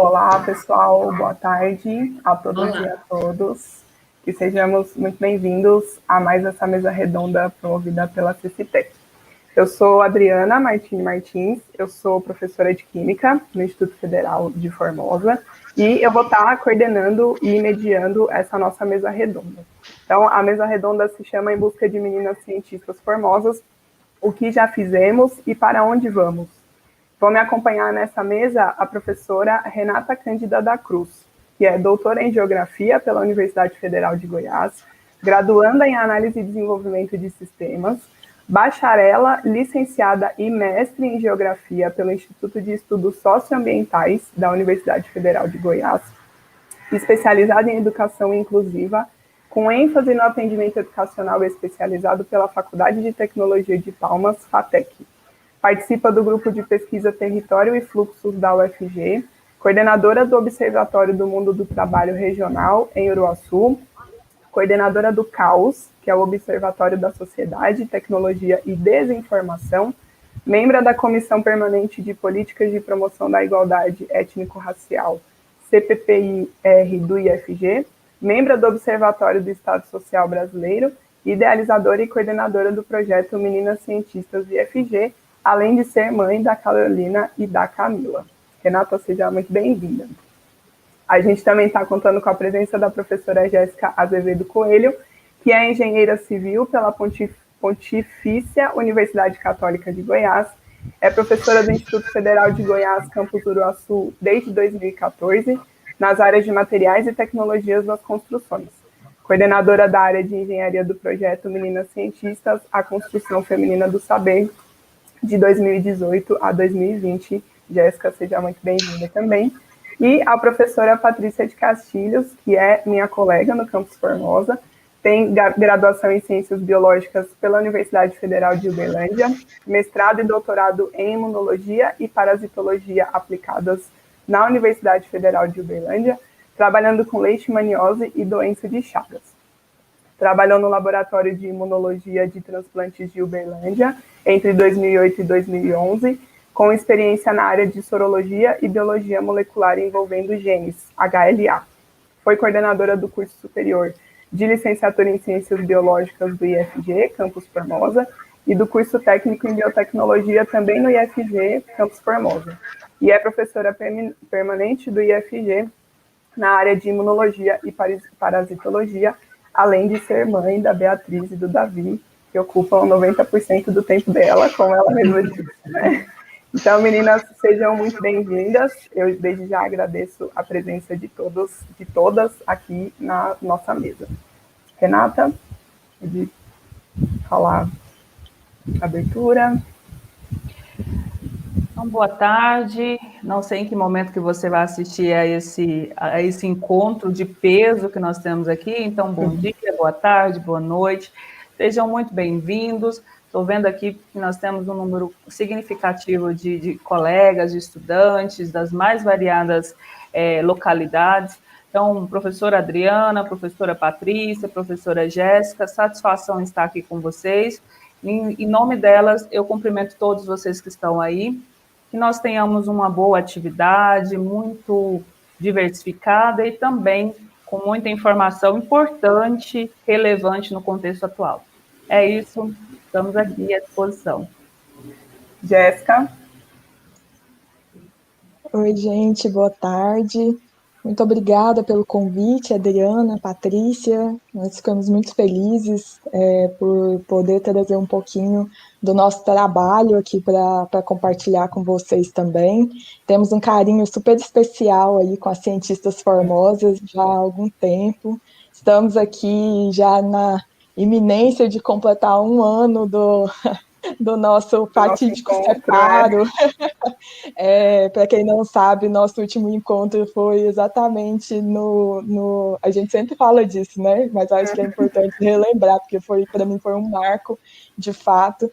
Olá, pessoal, boa tarde a todas e a todos. Que sejamos muito bem-vindos a mais essa mesa redonda promovida pela CCTEC. Eu sou Adriana Martins, eu sou professora de Química no Instituto Federal de Formosa e eu vou estar coordenando e mediando essa nossa mesa redonda. Então, a mesa redonda se chama Em Busca de Meninas Cientistas Formosas, o que já fizemos e para onde vamos. Vão me acompanhar nessa mesa a professora Renata Cândida da Cruz, que é doutora em Geografia pela Universidade Federal de Goiás, graduanda em Análise e Desenvolvimento de Sistemas, bacharela, licenciada e mestre em Geografia pelo Instituto de Estudos Socioambientais da Universidade Federal de Goiás, especializada em Educação Inclusiva, com ênfase no atendimento educacional especializado pela Faculdade de Tecnologia de Palmas, FATEC. Participa do grupo de pesquisa Território e Fluxos da UFG, coordenadora do Observatório do Mundo do Trabalho Regional em Uruaçu, coordenadora do CAUS, que é o Observatório da Sociedade, Tecnologia e Desinformação, membro da Comissão Permanente de Políticas de Promoção da Igualdade Étnico-Racial, CPPI-R do IFG, membro do Observatório do Estado Social Brasileiro, idealizadora e coordenadora do projeto Meninas Cientistas do IFG, além de ser mãe da Carolina e da Camila. Renata, seja muito bem-vinda. A gente também está contando com a presença da professora Jéssica Azevedo Coelho, que é engenheira civil pela Pontifícia Universidade Católica de Goiás, é professora do Instituto Federal de Goiás, campus Uruaçu, desde 2014, nas áreas de materiais e tecnologias das construções. Coordenadora da área de engenharia do projeto Meninas Cientistas, a Construção Feminina do Saber, de 2018 a 2020. Jéssica, seja muito bem-vinda também. E a professora Patrícia de Castilhos, que é minha colega no Campus Formosa, tem graduação em Ciências Biológicas pela Universidade Federal de Uberlândia, mestrado e doutorado em Imunologia e Parasitologia aplicadas na Universidade Federal de Uberlândia, trabalhando com leishmaniose e doença de Chagas. Trabalhou no Laboratório de Imunologia de Transplantes de Uberlândia entre 2008 e 2011, com experiência na área de sorologia e biologia molecular envolvendo genes, HLA. Foi coordenadora do curso superior de licenciatura em Ciências Biológicas do IFG, Campus Formosa, e do curso técnico em Biotecnologia também no IFG, Campus Formosa. E é professora permanente do IFG na área de Imunologia e Parasitologia, além de ser mãe da Beatriz e do Davi, que ocupam 90% do tempo dela, como ela mesma disse, né? Então, meninas, sejam muito bem-vindas. Eu, desde já, agradeço a presença de todos, de todas aqui na nossa mesa. Renata, pode falar a abertura. Então, boa tarde. Não sei em que momento que você vai assistir a esse encontro de peso que nós temos aqui. Então, bom dia, boa tarde, boa noite. Sejam muito bem-vindos. Estou vendo aqui que nós temos um número significativo de colegas, de estudantes, das mais variadas localidades. Então, professora Adriana, professora Patrícia, professora Jéssica, satisfação estar aqui com vocês. Em nome delas, eu cumprimento todos vocês que estão aí, que nós tenhamos uma boa atividade, muito diversificada e também com muita informação importante, relevante no contexto atual. É isso, estamos aqui à disposição. Jéssica. Oi, gente, boa tarde. Muito obrigada pelo convite, Adriana, Patrícia. Nós ficamos muito felizes por poder trazer um pouquinho do nosso trabalho aqui para compartilhar com vocês também. Temos um carinho super especial aí com as cientistas formosas já há algum tempo. Estamos aqui já na iminência de completar um ano do nosso fatídico separo. Para quem não sabe, nosso último encontro foi exatamente a gente sempre fala disso, né? Mas acho que é importante relembrar, porque para mim foi um marco, de fato,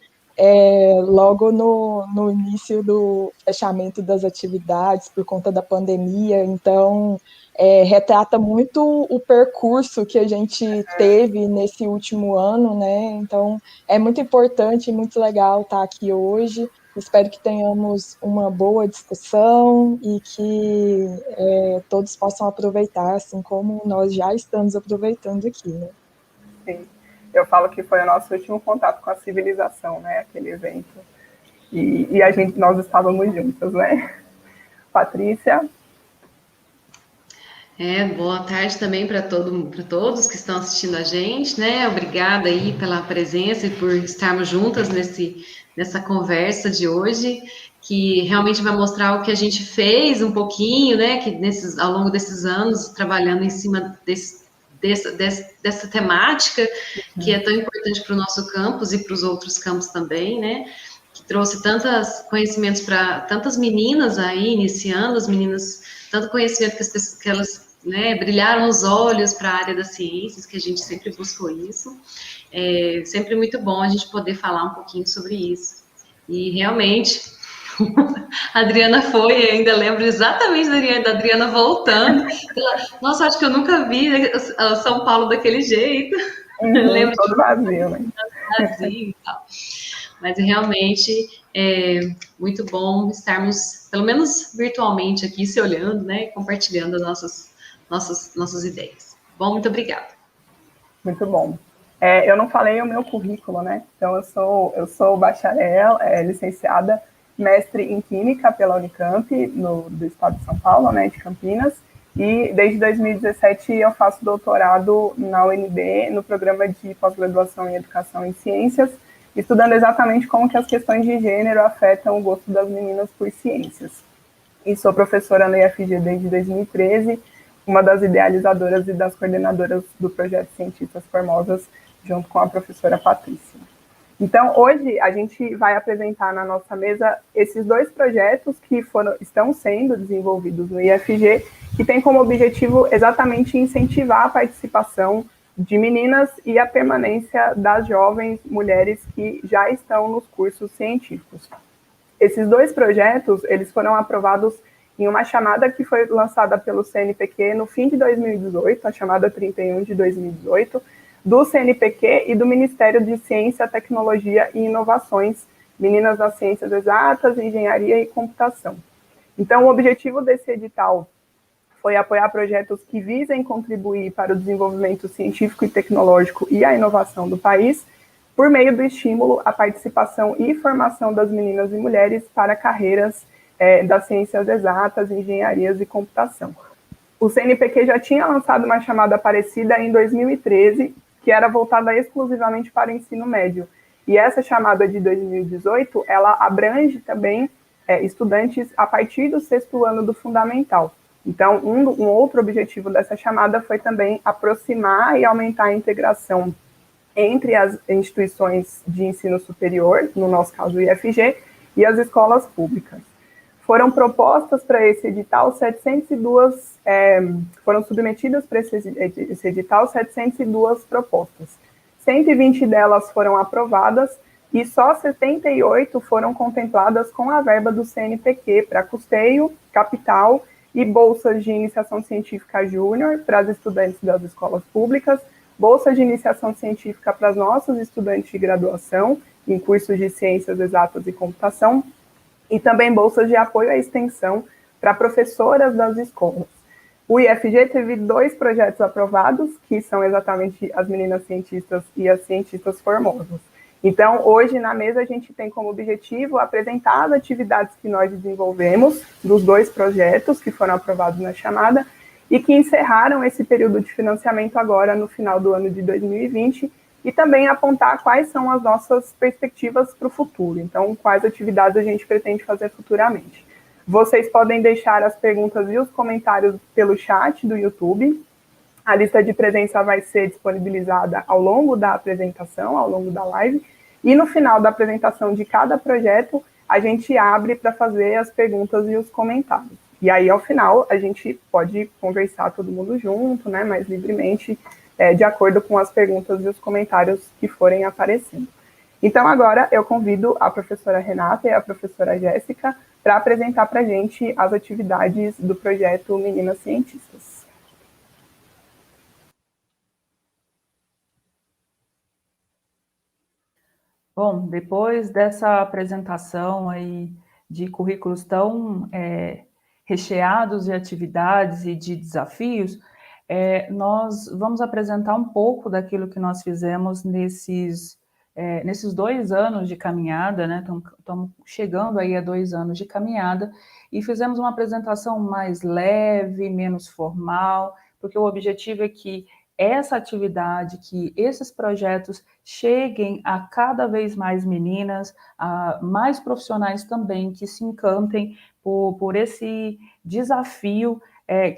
logo no início do fechamento das atividades por conta da pandemia. Então, retrata muito o percurso que a gente teve nesse último ano, né? Então, é muito importante e muito legal estar aqui hoje, Espero que tenhamos uma boa discussão e que todos possam aproveitar, assim como nós já estamos aproveitando aqui, né? Sim. Eu falo que foi o nosso último contato com a civilização, né? Aquele evento. E nós estávamos juntas, né? Patrícia? Boa tarde também para todos que estão assistindo a gente, né? Obrigada aí pela presença e por estarmos juntas nessa conversa de hoje, que realmente vai mostrar o que a gente fez um pouquinho, né? Que ao longo desses anos, trabalhando em cima dessa temática, que é tão importante para o nosso campus e para os outros campos também, né? Que trouxe tantos conhecimentos para tantas meninas aí, iniciando, as meninas, tanto conhecimento que elas, né, brilharam os olhos para a área das ciências, que a gente sempre buscou isso. É sempre muito bom a gente poder falar um pouquinho sobre isso. E realmente, a Adriana foi, ainda lembro exatamente da Adriana voltando. Nossa, acho que eu nunca vi São Paulo daquele jeito. Eu lembro Todo vazio, né? vazio e tal. Mas realmente é muito bom estarmos, pelo menos virtualmente aqui, se olhando, né, e compartilhando as nossas ideias. Bom, muito obrigada. Muito bom. Eu não falei o meu currículo, né? Então, eu sou bacharel, licenciada, mestre em Química pela Unicamp, do estado de São Paulo, né, de Campinas, e desde 2017 eu faço doutorado na UNB, no programa de pós-graduação em Educação em Ciências, estudando exatamente como que as questões de gênero afetam o gosto das meninas por ciências. E sou professora na IFG desde 2013, uma das idealizadoras e das coordenadoras do projeto Cientistas Formosas, junto com a professora Patrícia. Então, hoje a gente vai apresentar na nossa mesa esses dois projetos que estão sendo desenvolvidos no IFG, que tem como objetivo exatamente incentivar a participação de meninas e a permanência das jovens mulheres que já estão nos cursos científicos. Esses dois projetos, eles foram aprovados em uma chamada que foi lançada pelo CNPq no fim de 2018, a chamada 31 de 2018, do CNPq e do Ministério de Ciência, Tecnologia e Inovações, Meninas das Ciências Exatas, Engenharia e Computação. Então, o objetivo desse edital foi apoiar projetos que visem contribuir para o desenvolvimento científico e tecnológico e a inovação do país, por meio do estímulo à participação e formação das meninas e mulheres para carreiras das ciências exatas, engenharias e computação. O CNPq já tinha lançado uma chamada parecida em 2013, que era voltada exclusivamente para o ensino médio. E essa chamada de 2018, ela abrange também estudantes a partir do 6º ano do fundamental. Então, um outro objetivo dessa chamada foi também aproximar e aumentar a integração entre as instituições de ensino superior, no nosso caso o IFG, e as escolas públicas. Foram propostas para esse edital 702, foram submetidas para esse edital 702 propostas. 120 delas foram aprovadas e só 78 foram contempladas com a verba do CNPq para custeio, capital e bolsas de iniciação científica júnior para as estudantes das escolas públicas, bolsa de iniciação científica para os nossos estudantes de graduação em cursos de ciências exatas e computação, e também bolsas de apoio à extensão para professoras das escolas. O IFG teve 2 projetos aprovados, que são exatamente as meninas cientistas e as cientistas formosas. Então, hoje, na mesa, a gente tem como objetivo apresentar as atividades que nós desenvolvemos dos 2 projetos que foram aprovados na chamada e que encerraram esse período de financiamento agora no final do ano de 2020, e também apontar quais são as nossas perspectivas para o futuro. Então, quais atividades a gente pretende fazer futuramente. Vocês podem deixar as perguntas e os comentários pelo chat do YouTube. A lista de presença vai ser disponibilizada ao longo da apresentação, ao longo da live, e no final da apresentação de cada projeto, a gente abre para fazer as perguntas e os comentários. E aí, ao final, a gente pode conversar todo mundo junto, né, mais livremente, de acordo com as perguntas e os comentários que forem aparecendo. Então, agora, eu convido a professora Renata e a professora Jéssica para apresentar para a gente as atividades do projeto Meninas Cientistas. Bom, depois dessa apresentação aí de currículos tão recheados de atividades e de desafios, nós vamos apresentar um pouco daquilo que nós fizemos nesses 2 anos de caminhada, né? Estamos chegando aí a 2 anos de caminhada, e fizemos uma apresentação mais leve, menos formal, porque o objetivo é que essa atividade, que esses projetos cheguem a cada vez mais meninas, a mais profissionais também que se encantem por esse desafio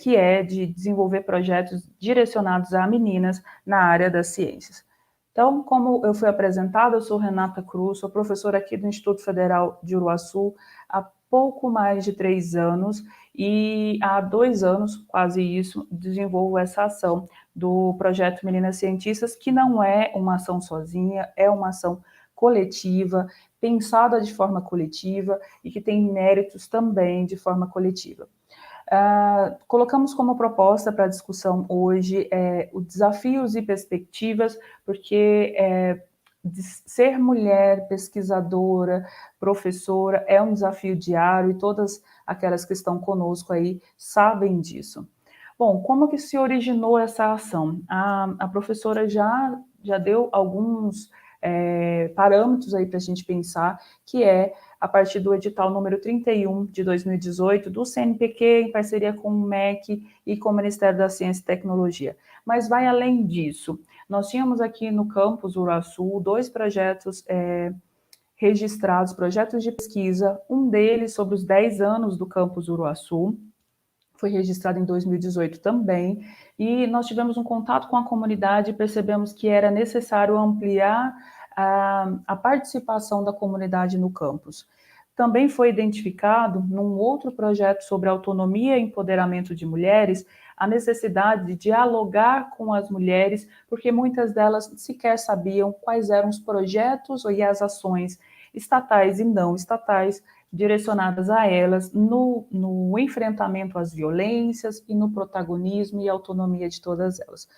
que é de desenvolver projetos direcionados a meninas na área das ciências. Então, como eu fui apresentada, eu sou Renata Cruz, sou professora aqui do Instituto Federal de Uruaçu há pouco mais de 3 anos, e há 2 anos, quase isso, desenvolvo essa ação do projeto Meninas Cientistas, que não é uma ação sozinha, é uma ação coletiva, pensada de forma coletiva e que tem méritos também de forma coletiva. Colocamos como proposta para discussão hoje os desafios e perspectivas, porque ser mulher pesquisadora, professora, é um desafio diário e todas aquelas que estão conosco aí sabem disso. Bom, como que se originou essa ação? A professora já deu alguns parâmetros aí para a gente pensar, que é a partir do edital número 31 de 2018 do CNPq, em parceria com o MEC e com o Ministério da Ciência e Tecnologia. Mas vai além disso. Nós tínhamos aqui no campus Uruaçu 2 projetos registrados, projetos de pesquisa, um deles sobre os 10 anos do campus Uruaçu, foi registrado em 2018 também, e nós tivemos um contato com a comunidade e percebemos que era necessário ampliar a participação da comunidade no campus. Também foi identificado, num outro projeto sobre autonomia e empoderamento de mulheres, a necessidade de dialogar com as mulheres, porque muitas delas sequer sabiam quais eram os projetos e as ações estatais e não estatais direcionadas a elas no enfrentamento às violências e no protagonismo e autonomia de todas elas.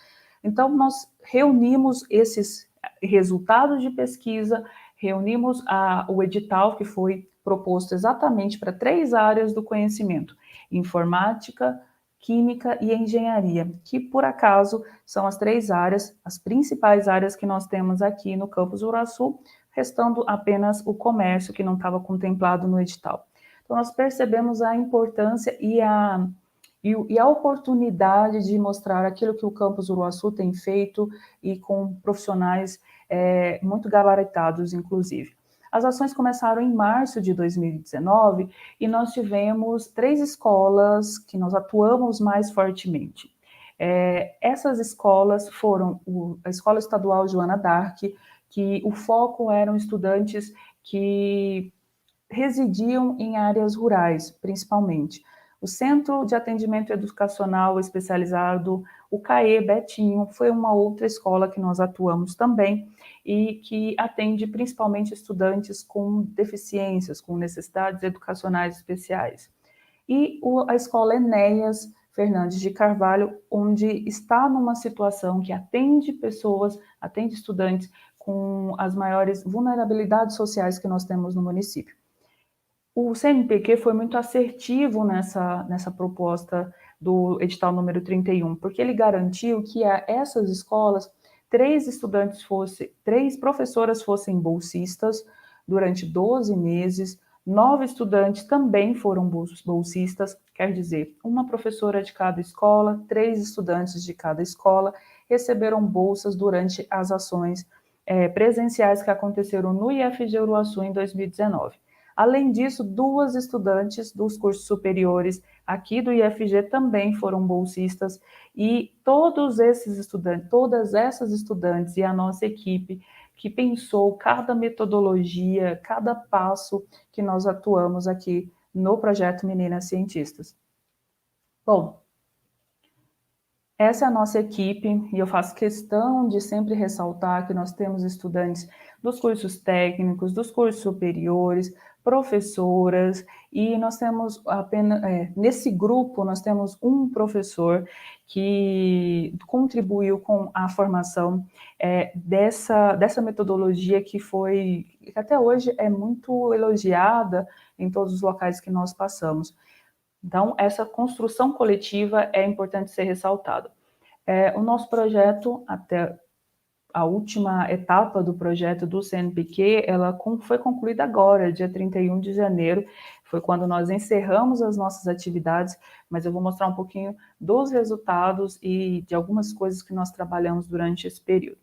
Então, nós reunimos esses resultados de pesquisa, reunimos o edital que foi proposto exatamente para 3 áreas do conhecimento: informática, química e engenharia, que por acaso são as 3 áreas, as principais áreas que nós temos aqui no campus Uruaçu, restando apenas o comércio, que não estava contemplado no edital. Então, nós percebemos a importância e a oportunidade de mostrar aquilo que o campus Uruaçu tem feito, e com profissionais muito gabaritados, inclusive. As ações começaram em março de 2019 e nós tivemos 3 escolas que nós atuamos mais fortemente. Essas escolas foram a Escola Estadual Joana d'Arc, que o foco eram estudantes que residiam em áreas rurais, principalmente. O Centro de Atendimento Educacional Especializado, o CAE Betinho, foi uma outra escola que nós atuamos também e que atende principalmente estudantes com deficiências, com necessidades educacionais especiais. E a Escola Enéas Fernandes de Carvalho, onde está numa situação que atende pessoas, atende estudantes com as maiores vulnerabilidades sociais que nós temos no município. O CNPq foi muito assertivo nessa proposta do edital número 31, porque ele garantiu que a essas escolas, 3 professoras fossem bolsistas durante 12 meses, 9 estudantes também foram bolsistas, quer dizer, uma professora de cada escola, 3 estudantes de cada escola receberam bolsas durante as ações presenciais que aconteceram no IFG Uruaçu em 2019. Além disso, 2 estudantes dos cursos superiores aqui do IFG também foram bolsistas, e todas essas estudantes e a nossa equipe que pensou cada metodologia, cada passo que nós atuamos aqui no projeto Meninas Cientistas. Bom, essa é a nossa equipe, e eu faço questão de sempre ressaltar que nós temos estudantes dos cursos técnicos, dos cursos superiores, professoras, e nós temos apenas, nesse grupo, nós temos um professor que contribuiu com a formação dessa metodologia que até hoje é muito elogiada em todos os locais que nós passamos. Então, essa construção coletiva é importante ser ressaltada. O nosso projeto, até a última etapa do projeto do CNPq, ela foi concluída agora, dia 31 de janeiro, foi quando nós encerramos as nossas atividades, mas eu vou mostrar um pouquinho dos resultados e de algumas coisas que nós trabalhamos durante esse período.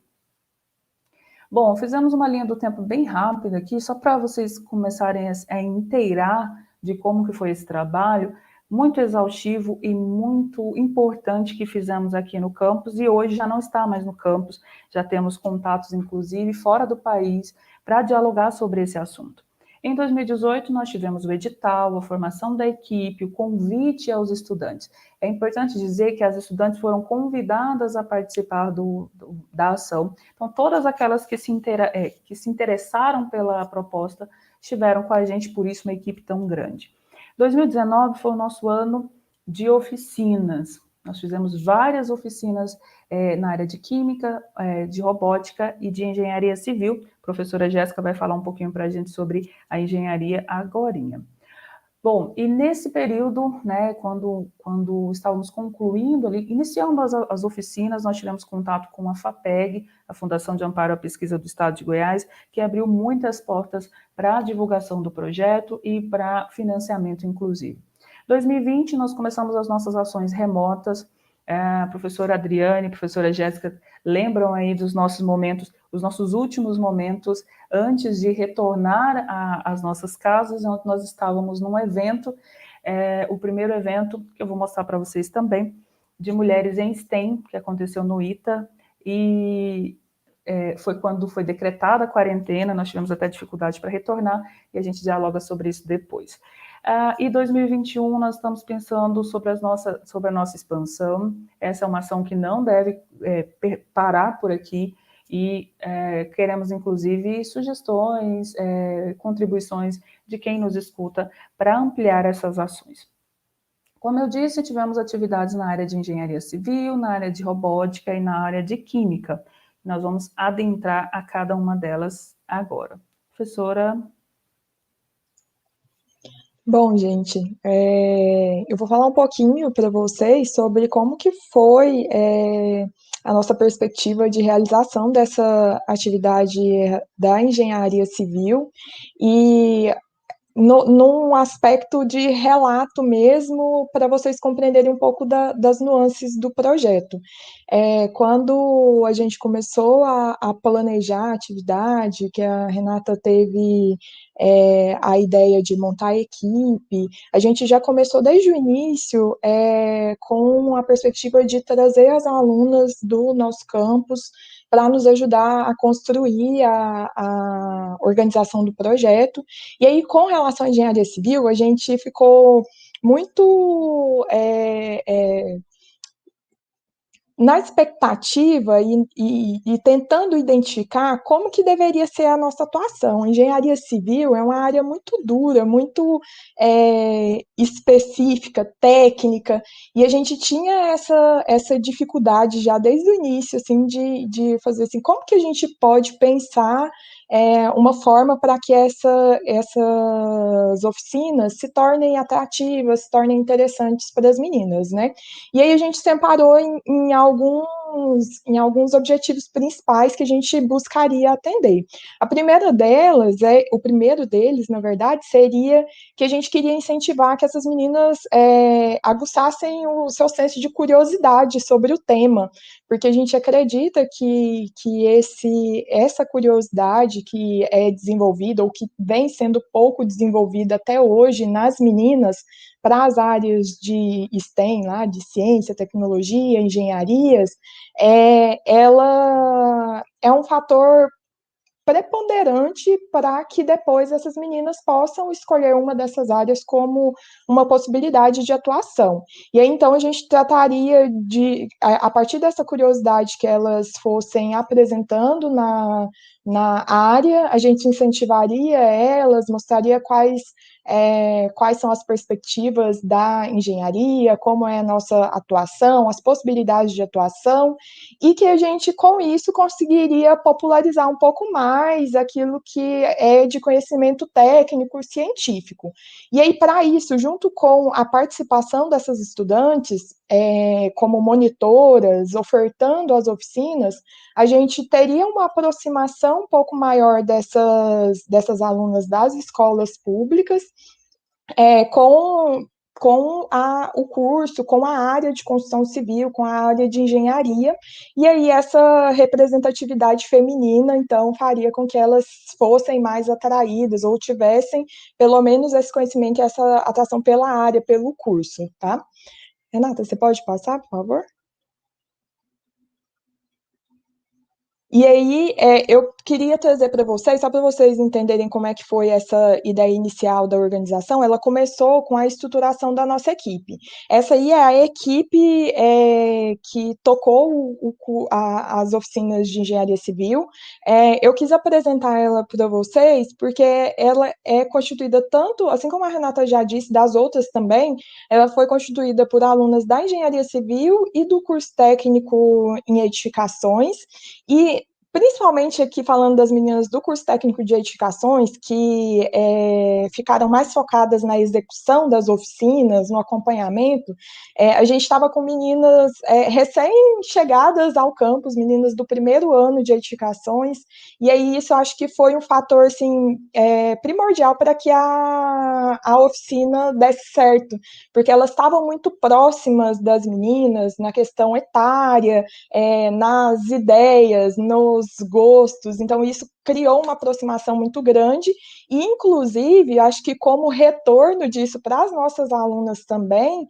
Bom, fizemos uma linha do tempo bem rápida aqui, só para vocês começarem a inteirar de como que foi esse trabalho, muito exaustivo e muito importante que fizemos aqui no campus, e hoje já não está mais no campus, já temos contatos, inclusive, fora do país, para dialogar sobre esse assunto. Em 2018, nós tivemos o edital, a formação da equipe, o convite aos estudantes. É importante dizer que as estudantes foram convidadas a participar da ação, então todas aquelas que se interessaram pela proposta estiveram com a gente, por isso uma equipe tão grande. 2019 foi o nosso ano de oficinas. Nós fizemos várias oficinas na área de química, de robótica e de engenharia civil. A professora Jéssica vai falar um pouquinho para a gente sobre a engenharia agorinha. Bom, e nesse período, né, quando estávamos concluindo ali, iniciando as oficinas, nós tivemos contato com a FAPEG, a Fundação de Amparo à Pesquisa do Estado de Goiás, que abriu muitas portas para a divulgação do projeto e para financiamento, inclusive. Em 2020, nós começamos as nossas ações remotas. A professora Adriane e a professora Jéssica lembram aí dos nossos momentos, os nossos últimos momentos antes de retornar às nossas casas, onde nós estávamos num evento, o primeiro evento, que eu vou mostrar para vocês também, de mulheres em STEM, que aconteceu no ITA, e foi quando foi decretada a quarentena, nós tivemos até dificuldade para retornar, e a gente dialoga sobre isso depois. E 2021 nós estamos pensando sobre a nossa expansão. Essa é uma ação que não deve parar por aqui, e queremos, inclusive, sugestões, contribuições de quem nos escuta para ampliar essas ações. Como eu disse, tivemos atividades na área de engenharia civil, na área de robótica e na área de química. Nós vamos adentrar a cada uma delas agora. Professora... Bom, gente, eu vou falar um pouquinho para vocês sobre como que foi a nossa perspectiva de realização dessa atividade da engenharia civil e num aspecto de relato mesmo, para vocês compreenderem um pouco das nuances do projeto. Quando a gente começou a planejar a atividade, que a Renata teve a ideia de montar a equipe, a gente já começou desde o início com a perspectiva de trazer as alunas do nosso campus para nos ajudar a construir a organização do projeto. E aí, com relação à engenharia civil, a gente ficou muito na expectativa e tentando identificar como que deveria ser a nossa atuação. Engenharia civil é uma área muito dura, muito específica, técnica, e a gente tinha essa dificuldade já desde o início, assim, de fazer assim, como que a gente pode pensar uma forma para que essas oficinas se tornem atrativas, se tornem interessantes para as meninas, né? E aí a gente separou em alguns objetivos principais que a gente buscaria atender. O primeiro deles, na verdade, seria que a gente queria incentivar que essas meninas aguçassem o seu senso de curiosidade sobre o tema, porque a gente acredita que essa curiosidade que é desenvolvida, ou que vem sendo pouco desenvolvida até hoje nas meninas, para as áreas de STEM, lá, de ciência, tecnologia, engenharias, ela é um fator preponderante para que depois essas meninas possam escolher uma dessas áreas como uma possibilidade de atuação. E aí, então, a gente trataria de, a partir dessa curiosidade que elas fossem apresentando na área, a gente incentivaria elas, mostraria quais são as perspectivas da engenharia, como é a nossa atuação, as possibilidades de atuação, e que a gente, com isso, conseguiria popularizar um pouco mais aquilo que é de conhecimento técnico científico. E aí, para isso, junto com a participação dessas estudantes, como monitoras, ofertando as oficinas, a gente teria uma aproximação um pouco maior dessas alunas das escolas públicas, o curso, com a área de construção civil, com a área de engenharia, e aí essa representatividade feminina, então, faria com que elas fossem mais atraídas, ou tivessem, pelo menos, esse conhecimento e essa atração pela área, pelo curso, tá? Renata, você pode passar, por favor? E aí, eu queria trazer para vocês, só para vocês entenderem como é que foi essa ideia inicial da organização, ela começou com a estruturação da nossa equipe. Essa aí é a equipe que tocou as oficinas de engenharia civil. Eu quis apresentar ela para vocês, porque ela é constituída tanto, assim como a Renata já disse, das outras também, ela foi constituída por alunas da engenharia civil e do curso técnico em edificações, e principalmente aqui falando das meninas do curso técnico de edificações, que ficaram mais focadas na execução das oficinas, no acompanhamento, a gente estava com meninas recém-chegadas ao campus, meninas do primeiro ano de edificações, e aí isso eu acho que foi um fator assim, primordial para que a oficina desse certo, porque elas estavam muito próximas das meninas na questão etária, nas ideias, nos gostos, então isso criou uma aproximação muito grande, e inclusive, acho que como retorno disso para as nossas alunas também,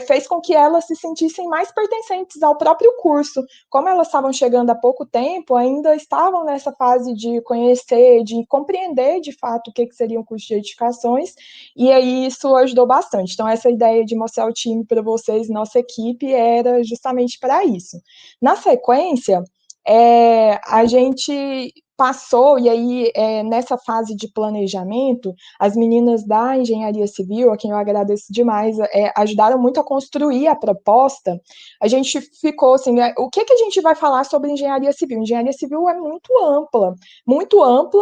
fez com que elas se sentissem mais pertencentes ao próprio curso, como elas estavam chegando há pouco tempo, ainda estavam nessa fase de conhecer, de compreender de fato o que seria um curso de edificações, e aí isso ajudou bastante. Então essa ideia de mostrar o time para vocês, nossa equipe, era justamente para isso. Na sequência, a gente passou, e aí nessa fase de planejamento, as meninas da engenharia civil, a quem eu agradeço demais, ajudaram muito a construir a proposta. A gente ficou assim, o que a gente vai falar sobre engenharia civil? Engenharia civil é muito ampla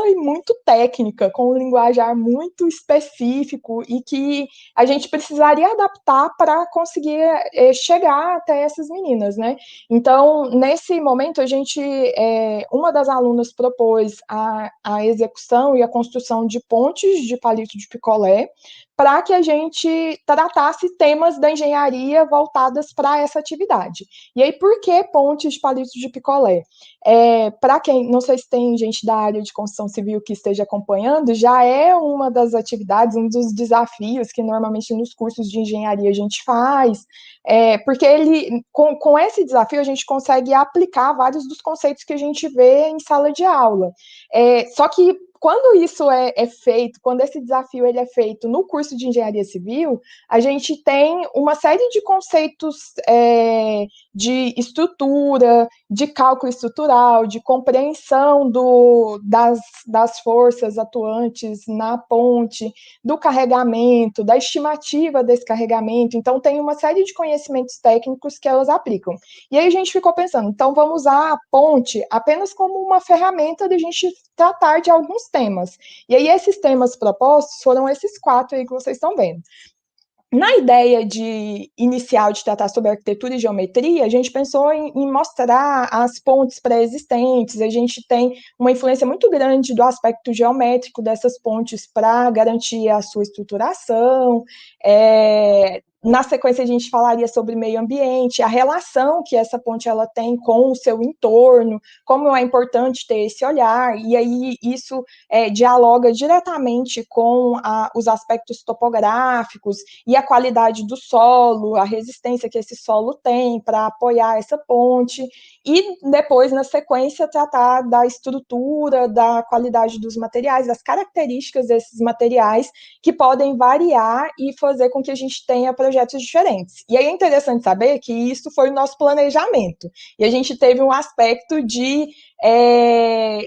e muito técnica, com um linguajar muito específico, e que a gente precisaria adaptar para conseguir chegar até essas meninas, né? Então, nesse momento, uma das alunas propôs a execução e a construção de pontes de palito de picolé, para que a gente tratasse temas da engenharia voltadas para essa atividade. E aí, por que pontes de palito de picolé? Para quem, não sei se tem gente da área de construção civil que esteja acompanhando, já é uma das atividades, um dos desafios que normalmente nos cursos de engenharia a gente faz, porque com esse desafio a gente consegue aplicar vários dos conceitos que a gente vê em sala de aula. Só que quando isso é feito, quando esse desafio ele é feito no curso de engenharia civil, a gente tem uma série de conceitos de estrutura, de cálculo estrutural, de compreensão das forças atuantes na ponte, do carregamento, da estimativa desse carregamento. Então, tem uma série de conhecimentos técnicos que elas aplicam. E aí a gente ficou pensando, então vamos usar a ponte apenas como uma ferramenta de a gente tratar de alguns temas. E aí esses temas propostos foram esses 4 aí que vocês estão vendo. Na ideia inicial de tratar sobre arquitetura e geometria, a gente pensou em mostrar as pontes pré-existentes, a gente tem uma influência muito grande do aspecto geométrico dessas pontes para garantir a sua estruturação, Na sequência, a gente falaria sobre meio ambiente, a relação que essa ponte ela tem com o seu entorno, como é importante ter esse olhar, e aí isso dialoga diretamente com os aspectos topográficos e a qualidade do solo, a resistência que esse solo tem para apoiar essa ponte, e depois, na sequência, tratar da estrutura, da qualidade dos materiais, das características desses materiais, que podem variar e fazer com que a gente tenha projetos diferentes. E aí é interessante saber que isso foi o nosso planejamento, e a gente teve um aspecto de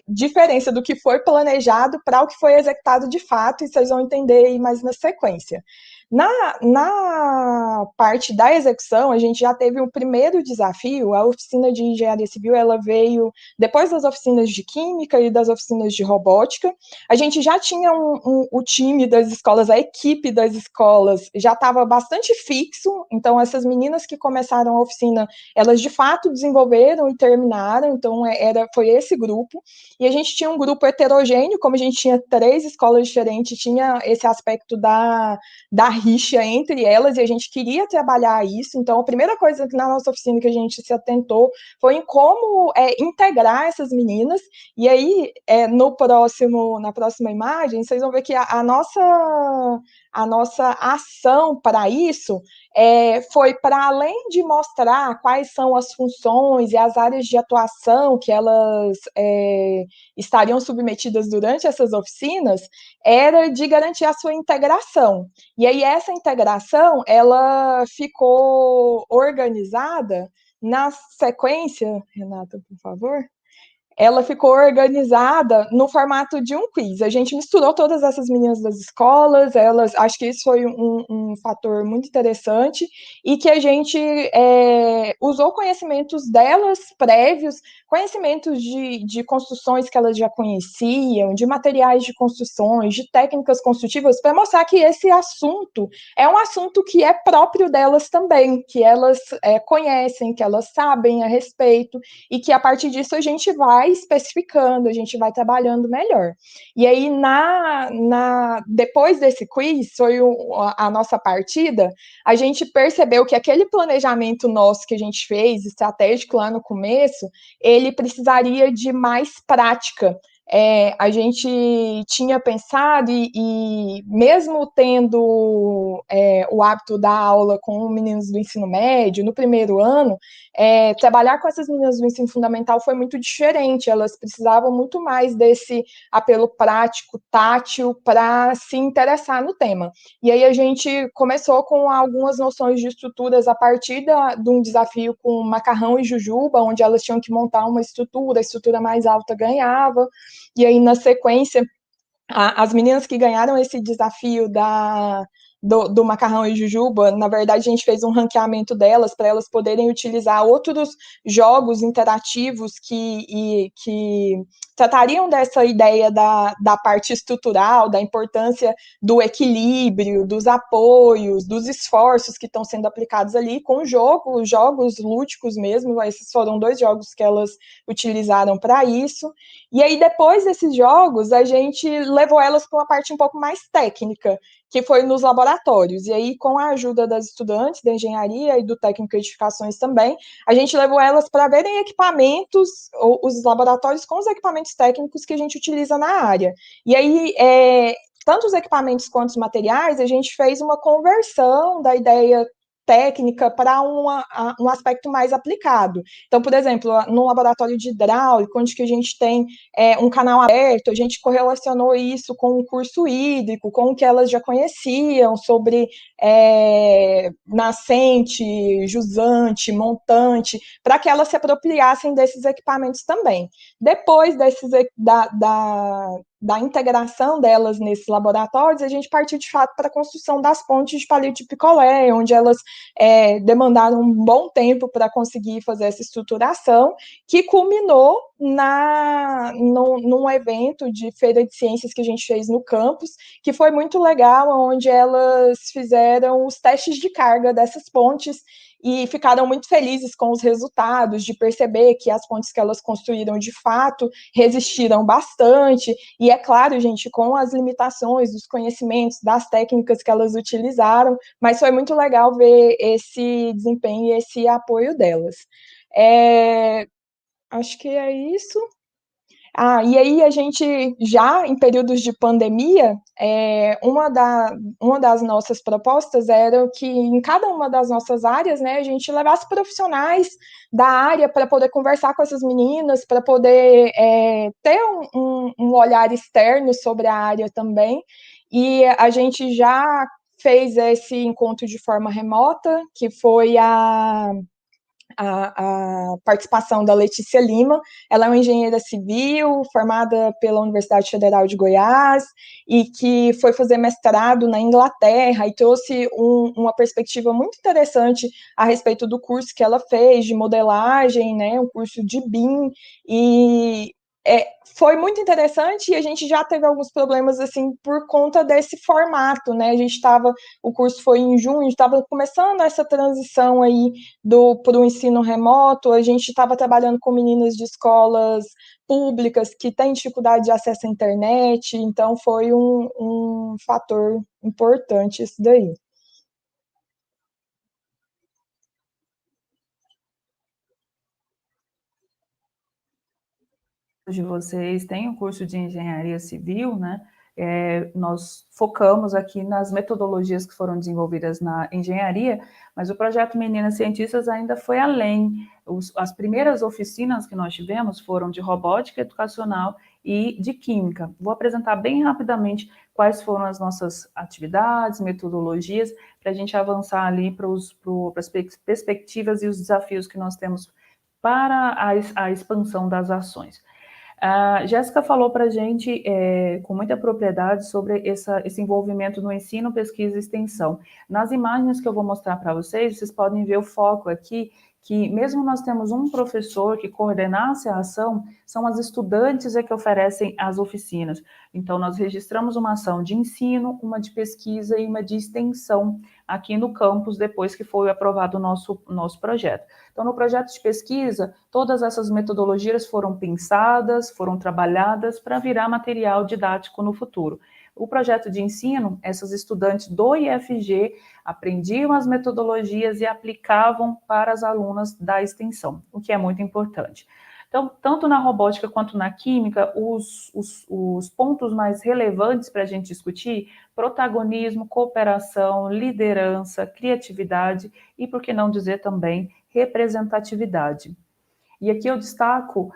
diferença do que foi planejado para o que foi executado de fato, e vocês vão entender aí mais na sequência. Na parte da execução, a gente já teve o primeiro desafio. A oficina de engenharia civil, ela veio depois das oficinas de química e das oficinas de robótica. A gente já tinha o time das escolas, a equipe das escolas já estava bastante fixo, então essas meninas que começaram a oficina, elas de fato desenvolveram e terminaram, então foi esse grupo. E a gente tinha um grupo heterogêneo, como a gente tinha 3 escolas diferentes, tinha esse aspecto da rixa entre elas, e a gente queria trabalhar isso. Então, a primeira coisa que na nossa oficina que a gente se atentou foi em como integrar essas meninas. E aí, na próxima imagem, vocês vão ver que a nossa ação para isso foi para além de mostrar quais são as funções e as áreas de atuação que elas estariam submetidas durante essas oficinas, era de garantir a sua integração. E aí essa integração, ela ficou organizada na sequência, Renata, por favor, ela ficou organizada no formato de um quiz. A gente misturou todas essas meninas das escolas, acho que isso foi um fator muito interessante, e que a gente usou conhecimentos delas prévios, conhecimentos de construções que elas já conheciam, de materiais de construções, de técnicas construtivas, para mostrar que esse assunto é um assunto que é próprio delas também, que elas conhecem, que elas sabem a respeito, e que a partir disso a gente vai especificando, a gente vai trabalhando melhor. E aí, depois desse quiz, foi a nossa partida, a gente percebeu que aquele planejamento nosso que a gente fez, estratégico lá no começo, ele precisaria de mais prática. A gente tinha pensado, e mesmo tendo o hábito da aula com meninos do ensino médio, no primeiro ano, trabalhar com essas meninas do ensino fundamental foi muito diferente. Elas precisavam muito mais desse apelo prático, tátil, para se interessar no tema. E aí a gente começou com algumas noções de estruturas a partir de um desafio com macarrão e jujuba, onde elas tinham que montar uma estrutura, a estrutura mais alta ganhava. E aí, na sequência, as meninas que ganharam esse desafio do macarrão e jujuba, na verdade, a gente fez um ranqueamento delas para elas poderem utilizar outros jogos interativos que tratariam dessa ideia da parte estrutural, da importância do equilíbrio, dos apoios, dos esforços que estão sendo aplicados ali, com jogos lúdicos mesmo. Esses foram 2 jogos que elas utilizaram para isso. E aí, depois desses jogos, a gente levou elas para uma parte um pouco mais técnica, que foi nos laboratórios. E aí, com a ajuda das estudantes da engenharia e do técnico de edificações também, a gente levou elas para verem equipamentos, os laboratórios com os equipamentos técnicos que a gente utiliza na área. E aí, tanto os equipamentos quanto os materiais, a gente fez uma conversão da ideia técnica para um aspecto mais aplicado. Então, por exemplo, no laboratório de hidráulica, onde que a gente tem um canal aberto, a gente correlacionou isso com o curso hídrico, com o que elas já conheciam sobre nascente, jusante, montante, para que elas se apropriassem desses equipamentos também. Depois da integração delas nesses laboratórios, a gente partiu de fato para a construção das pontes de palito de picolé, onde elas demandaram um bom tempo para conseguir fazer essa estruturação, que culminou num evento de feira de ciências que a gente fez no campus, que foi muito legal, onde elas fizeram os testes de carga dessas pontes e ficaram muito felizes com os resultados, de perceber que as pontes que elas construíram de fato resistiram bastante, e é claro, gente, com as limitações dos conhecimentos, das técnicas que elas utilizaram, mas foi muito legal ver esse desempenho e esse apoio delas. Acho que é isso. E aí a gente, já em períodos de pandemia, uma das nossas propostas era que em cada uma das nossas áreas, né, a gente levasse profissionais da área para poder conversar com essas meninas, para poder ter um olhar externo sobre a área também. E a gente já fez esse encontro de forma remota, que foi a participação da Letícia Lima. Ela é uma engenheira civil, formada pela Universidade Federal de Goiás, e que foi fazer mestrado na Inglaterra, e trouxe uma perspectiva muito interessante a respeito do curso que ela fez, de modelagem, né, um curso de BIM, e foi muito interessante, e a gente já teve alguns problemas, assim, por conta desse formato, né, o curso foi em junho, a gente estava começando essa transição aí para o ensino remoto, a gente estava trabalhando com meninas de escolas públicas que têm dificuldade de acesso à internet, então foi um fator importante isso daí. De vocês têm o curso de engenharia civil, né? Nós focamos aqui nas metodologias que foram desenvolvidas na engenharia, mas o projeto Meninas Cientistas ainda foi além. As primeiras oficinas que nós tivemos foram de robótica educacional e de química. Vou apresentar bem rapidamente quais foram as nossas atividades, metodologias, para a gente avançar ali para as perspectivas e os desafios que nós temos para a expansão das ações. A Jéssica falou para a gente com muita propriedade sobre esse envolvimento no ensino, pesquisa e extensão. Nas imagens que eu vou mostrar para vocês, vocês podem ver o foco aqui, que mesmo nós temos um professor que coordenasse a ação, são as estudantes que oferecem as oficinas. Então, nós registramos uma ação de ensino, uma de pesquisa e uma de extensão aqui no campus, depois que foi aprovado o nosso projeto. Então, no projeto de pesquisa, todas essas metodologias foram pensadas, foram trabalhadas para virar material didático no futuro. O projeto de ensino, essas estudantes do IFG aprendiam as metodologias e aplicavam para as alunas da extensão, o que é muito importante. Então, tanto na robótica quanto na química, os pontos mais relevantes para a gente discutir: protagonismo, cooperação, liderança, criatividade e, por que não dizer também, representatividade. E aqui eu destaco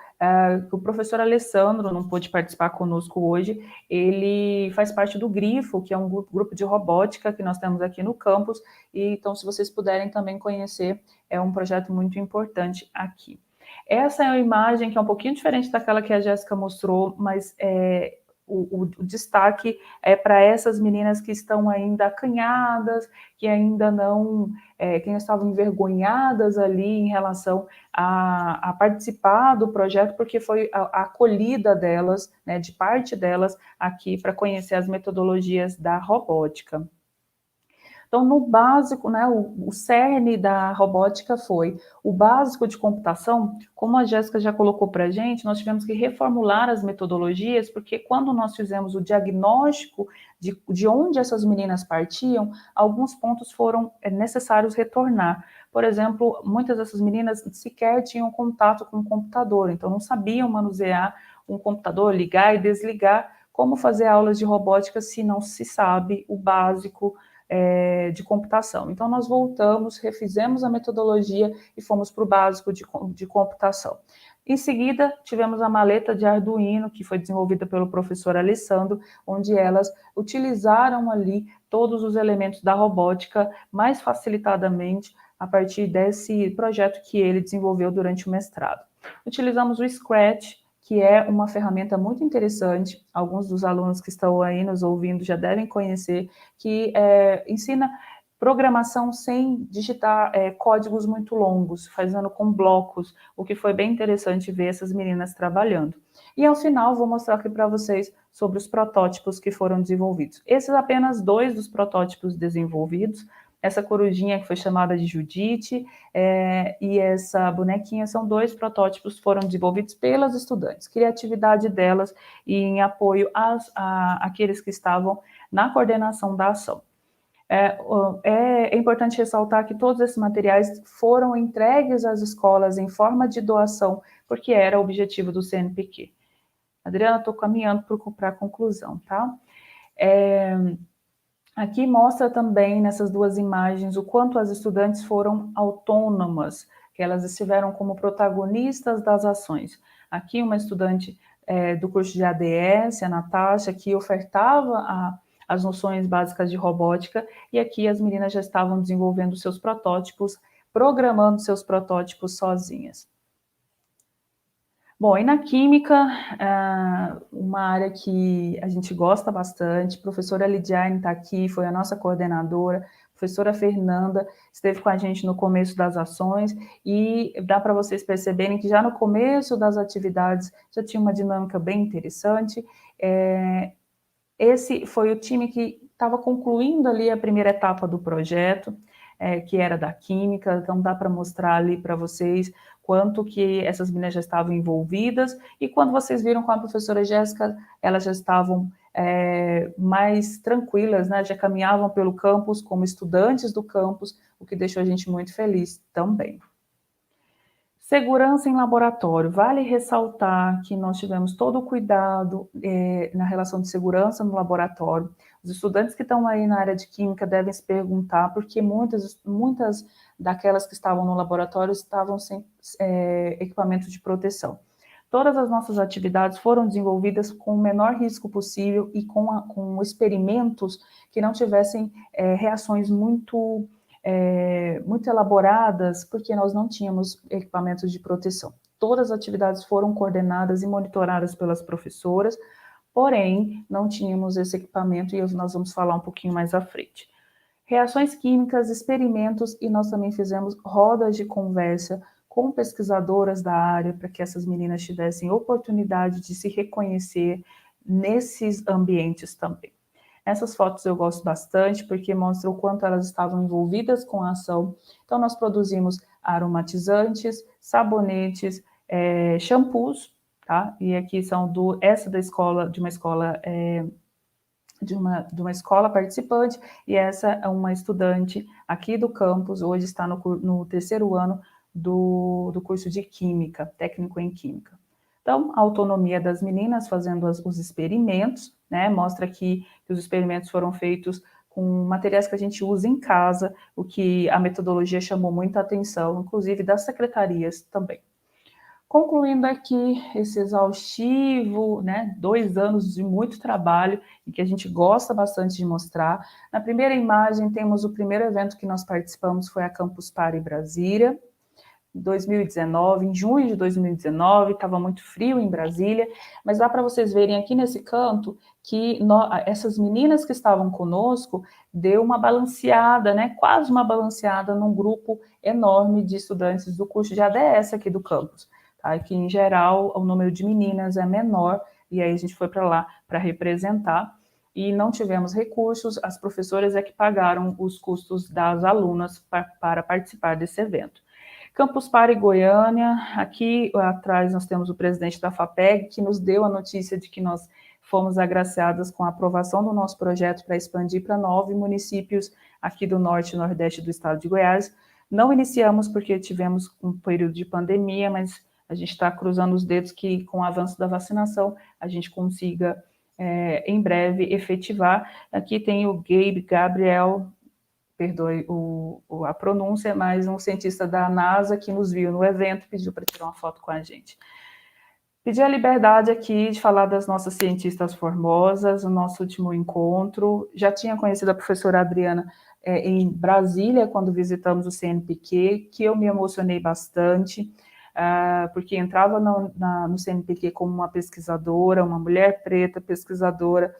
que o professor Alessandro não pôde participar conosco hoje, ele faz parte do GRIFO, que é um grupo de robótica que nós temos aqui no campus, e então, se vocês puderem também conhecer, é um projeto muito importante aqui. Essa é uma imagem que é um pouquinho diferente daquela que a Jéssica mostrou, mas o destaque é para essas meninas que estão ainda acanhadas, que ainda não, que estavam envergonhadas ali em relação a participar do projeto, porque foi a acolhida delas, né, de parte delas, aqui para conhecer as metodologias da robótica. Então, no básico, né, o cerne da robótica foi o básico de computação. Como a Jéssica já colocou para a gente, nós tivemos que reformular as metodologias, porque quando nós fizemos o diagnóstico de onde essas meninas partiam, alguns pontos foram necessários retornar. Por exemplo, muitas dessas meninas sequer tinham contato com o computador, então não sabiam manusear um computador, ligar e desligar. Como fazer aulas de robótica se não se sabe o básico de computação? Então, nós voltamos, refizemos a metodologia e fomos para o básico de computação. Em seguida, tivemos a maleta de Arduino, que foi desenvolvida pelo professor Alessandro, onde elas utilizaram ali todos os elementos da robótica mais facilitadamente a partir desse projeto que ele desenvolveu durante o mestrado. Utilizamos o Scratch, que é uma ferramenta muito interessante, alguns dos alunos que estão aí nos ouvindo já devem conhecer, que ensina programação sem digitar códigos muito longos, fazendo com blocos, o que foi bem interessante ver essas meninas trabalhando. E ao final vou mostrar aqui para vocês sobre os protótipos que foram desenvolvidos. Esses apenas 2 dos protótipos desenvolvidos. Essa corujinha que foi chamada de Judite e essa bonequinha são 2 protótipos que foram desenvolvidos pelas estudantes. Criatividade delas e em apoio àqueles que estavam na coordenação da ação. É importante ressaltar que todos esses materiais foram entregues às escolas em forma de doação, porque era o objetivo do CNPq. Adriana, estou caminhando para a conclusão, tá? Aqui mostra também, nessas 2 imagens, o quanto as estudantes foram autônomas, que elas estiveram como protagonistas das ações. Aqui uma estudante do curso de ADS, a Natasha, que ofertava as noções básicas de robótica, e aqui as meninas já estavam desenvolvendo seus protótipos, programando seus protótipos sozinhas. Bom, e na química, uma área que a gente gosta bastante, a professora Lidiane está aqui, foi a nossa coordenadora, a professora Fernanda esteve com a gente no começo das ações, e dá para vocês perceberem que já no começo das atividades já tinha uma dinâmica bem interessante. Esse foi o time que estava concluindo ali a primeira etapa do projeto, que era da química, então dá para mostrar ali para vocês quanto que essas meninas já estavam envolvidas, e quando vocês viram com a professora Jéssica, elas já estavam mais tranquilas, né? Já caminhavam pelo campus como estudantes do campus, o que deixou a gente muito feliz também. Segurança em laboratório. Vale ressaltar que nós tivemos todo o cuidado na relação de segurança no laboratório. Os estudantes que estão aí na área de química devem se perguntar porque muitas daquelas que estavam no laboratório estavam sem equipamento de proteção. Todas as nossas atividades foram desenvolvidas com o menor risco possível e com experimentos que não tivessem reações muito elaboradas, porque nós não tínhamos equipamentos de proteção. Todas as atividades foram coordenadas e monitoradas pelas professoras, porém, não tínhamos esse equipamento e nós vamos falar um pouquinho mais à frente. Reações químicas, experimentos, e nós também fizemos rodas de conversa com pesquisadoras da área, para que essas meninas tivessem oportunidade de se reconhecer nesses ambientes também. Essas fotos eu gosto bastante, porque mostram o quanto elas estavam envolvidas com a ação. Então, nós produzimos aromatizantes, sabonetes, shampoos, tá? E aqui são essa da escola, de uma escola participante, e essa é uma estudante aqui do campus, hoje está no 3º ano do curso de Química, técnico em Química. Então, a autonomia das meninas fazendo os experimentos, né, mostra aqui que os experimentos foram feitos com materiais que a gente usa em casa, o que a metodologia chamou muita atenção, inclusive das secretarias também. Concluindo aqui esse exaustivo, né, 2 anos de muito trabalho, e que a gente gosta bastante de mostrar. Na primeira imagem temos o primeiro evento que nós participamos, foi a Campus Party Brasília, 2019, em junho de 2019, estava muito frio em Brasília, mas dá para vocês verem aqui nesse canto que essas meninas que estavam conosco deu uma balanceada, né, quase uma balanceada num grupo enorme de estudantes do curso de ADS aqui do campus, tá? Que em geral o número de meninas é menor, e aí a gente foi para lá para representar, e não tivemos recursos, as professoras é que pagaram os custos das alunas para participar desse evento. Campus Party Goiânia, aqui atrás nós temos o presidente da FAPEG, que nos deu a notícia de que nós fomos agraciadas com a aprovação do nosso projeto para expandir para 9 municípios aqui do norte e nordeste do estado de Goiás. Não iniciamos porque tivemos um período de pandemia, mas a gente está cruzando os dedos que com o avanço da vacinação a gente consiga em breve efetivar. Aqui tem o Gabriel, perdoe a pronúncia, mas um cientista da NASA que nos viu no evento pediu para tirar uma foto com a gente. Pedi a liberdade aqui de falar das nossas cientistas formosas, o nosso último encontro. Já tinha conhecido a professora Adriana em Brasília, quando visitamos o CNPq, que eu me emocionei bastante, porque entrava no CNPq como uma pesquisadora, uma mulher preta pesquisadora,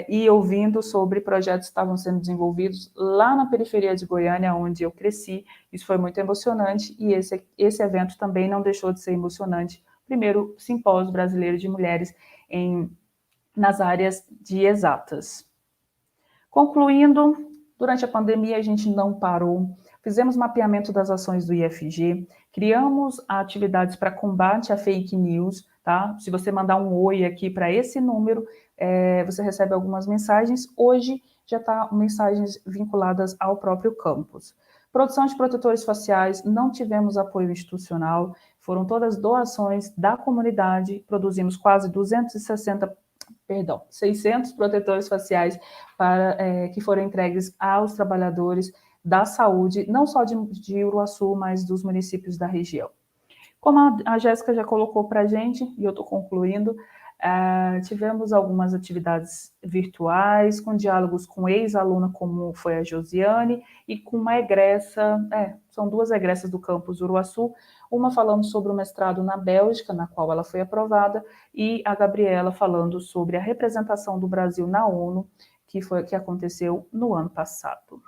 e ouvindo sobre projetos que estavam sendo desenvolvidos lá na periferia de Goiânia, onde eu cresci. Isso foi muito emocionante, e esse evento também não deixou de ser emocionante. Primeiro simpósio brasileiro de mulheres nas áreas de exatas. Concluindo, durante a pandemia a gente não parou, fizemos mapeamento das ações do IFG, criamos atividades para combate a fake news, tá? Se você mandar um oi aqui para esse número, você recebe algumas mensagens. Hoje já está mensagens vinculadas ao próprio campus. Produção de protetores faciais, não tivemos apoio institucional, foram todas doações da comunidade, produzimos quase 600 protetores faciais que foram entregues aos trabalhadores da saúde, não só de Uruaçu, mas dos municípios da região. Como a Jéssica já colocou para a gente, e eu estou concluindo, tivemos algumas atividades virtuais, com diálogos com ex-aluna, como foi a Josiane, e com uma egressa, são duas egressas do campus Uruaçu, uma falando sobre o mestrado na Bélgica, na qual ela foi aprovada, e a Gabriela falando sobre a representação do Brasil na ONU, que aconteceu no ano passado.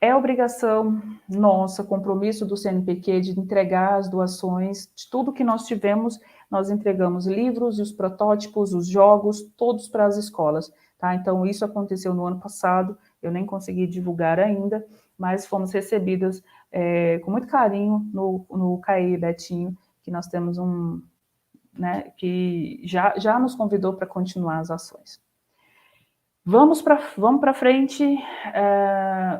É obrigação nossa, compromisso do CNPq de entregar as doações de tudo que nós tivemos. Nós entregamos livros, os protótipos, os jogos, todos para as escolas, tá? Então, isso aconteceu no ano passado, eu nem consegui divulgar ainda, mas fomos recebidas com muito carinho no CAE Betinho, que nós temos que já nos convidou para continuar as ações. Vamos para frente.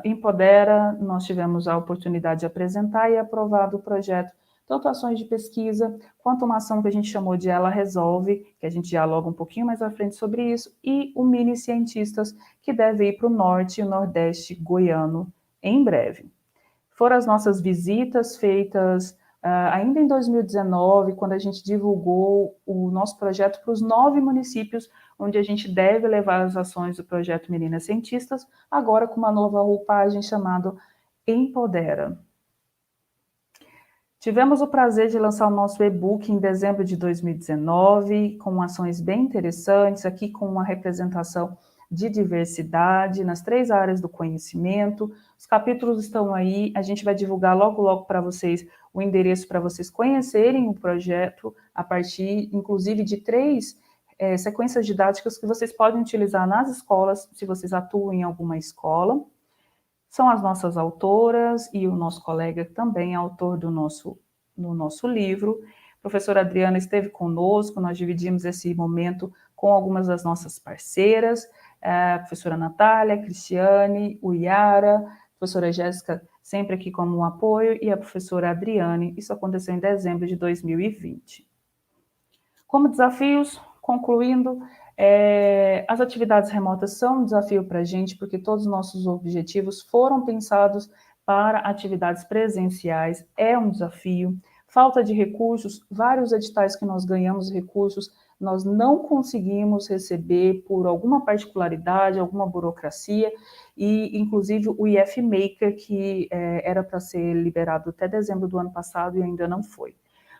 Empodera, nós tivemos a oportunidade de apresentar e aprovar o projeto, tanto ações de pesquisa, quanto uma ação que a gente chamou de Ela Resolve, que a gente dialoga um pouquinho mais à frente sobre isso, e o Mini Cientistas, que deve ir para o norte e o nordeste goiano em breve. Foram as nossas visitas feitas ainda em 2019, quando a gente divulgou o nosso projeto para os 9 municípios, onde a gente deve levar as ações do projeto Meninas Cientistas, agora com uma nova roupagem chamada Empodera. Tivemos o prazer de lançar o nosso e-book em dezembro de 2019, com ações bem interessantes, aqui com uma representação de diversidade nas 3 áreas do conhecimento. Os capítulos estão aí, a gente vai divulgar logo para vocês o endereço para vocês conhecerem o projeto, a partir, inclusive, de 3 sequências didáticas que vocês podem utilizar nas escolas, se vocês atuam em alguma escola. São as nossas autoras e o nosso colega também é autor do nosso livro. A professora Adriana esteve conosco, nós dividimos esse momento com algumas das nossas parceiras, a professora Natália, a Cristiane, o Iara, a professora Jéssica sempre aqui como um apoio, e a professora Adriane. Isso aconteceu em dezembro de 2020. Como desafios, concluindo, as atividades remotas são um desafio para a gente, porque todos os nossos objetivos foram pensados para atividades presenciais, é um desafio. Falta de recursos, vários editais que nós ganhamos recursos, nós não conseguimos receber por alguma particularidade, alguma burocracia, e inclusive o IF Maker, que era para ser liberado até dezembro do ano passado e ainda não foi.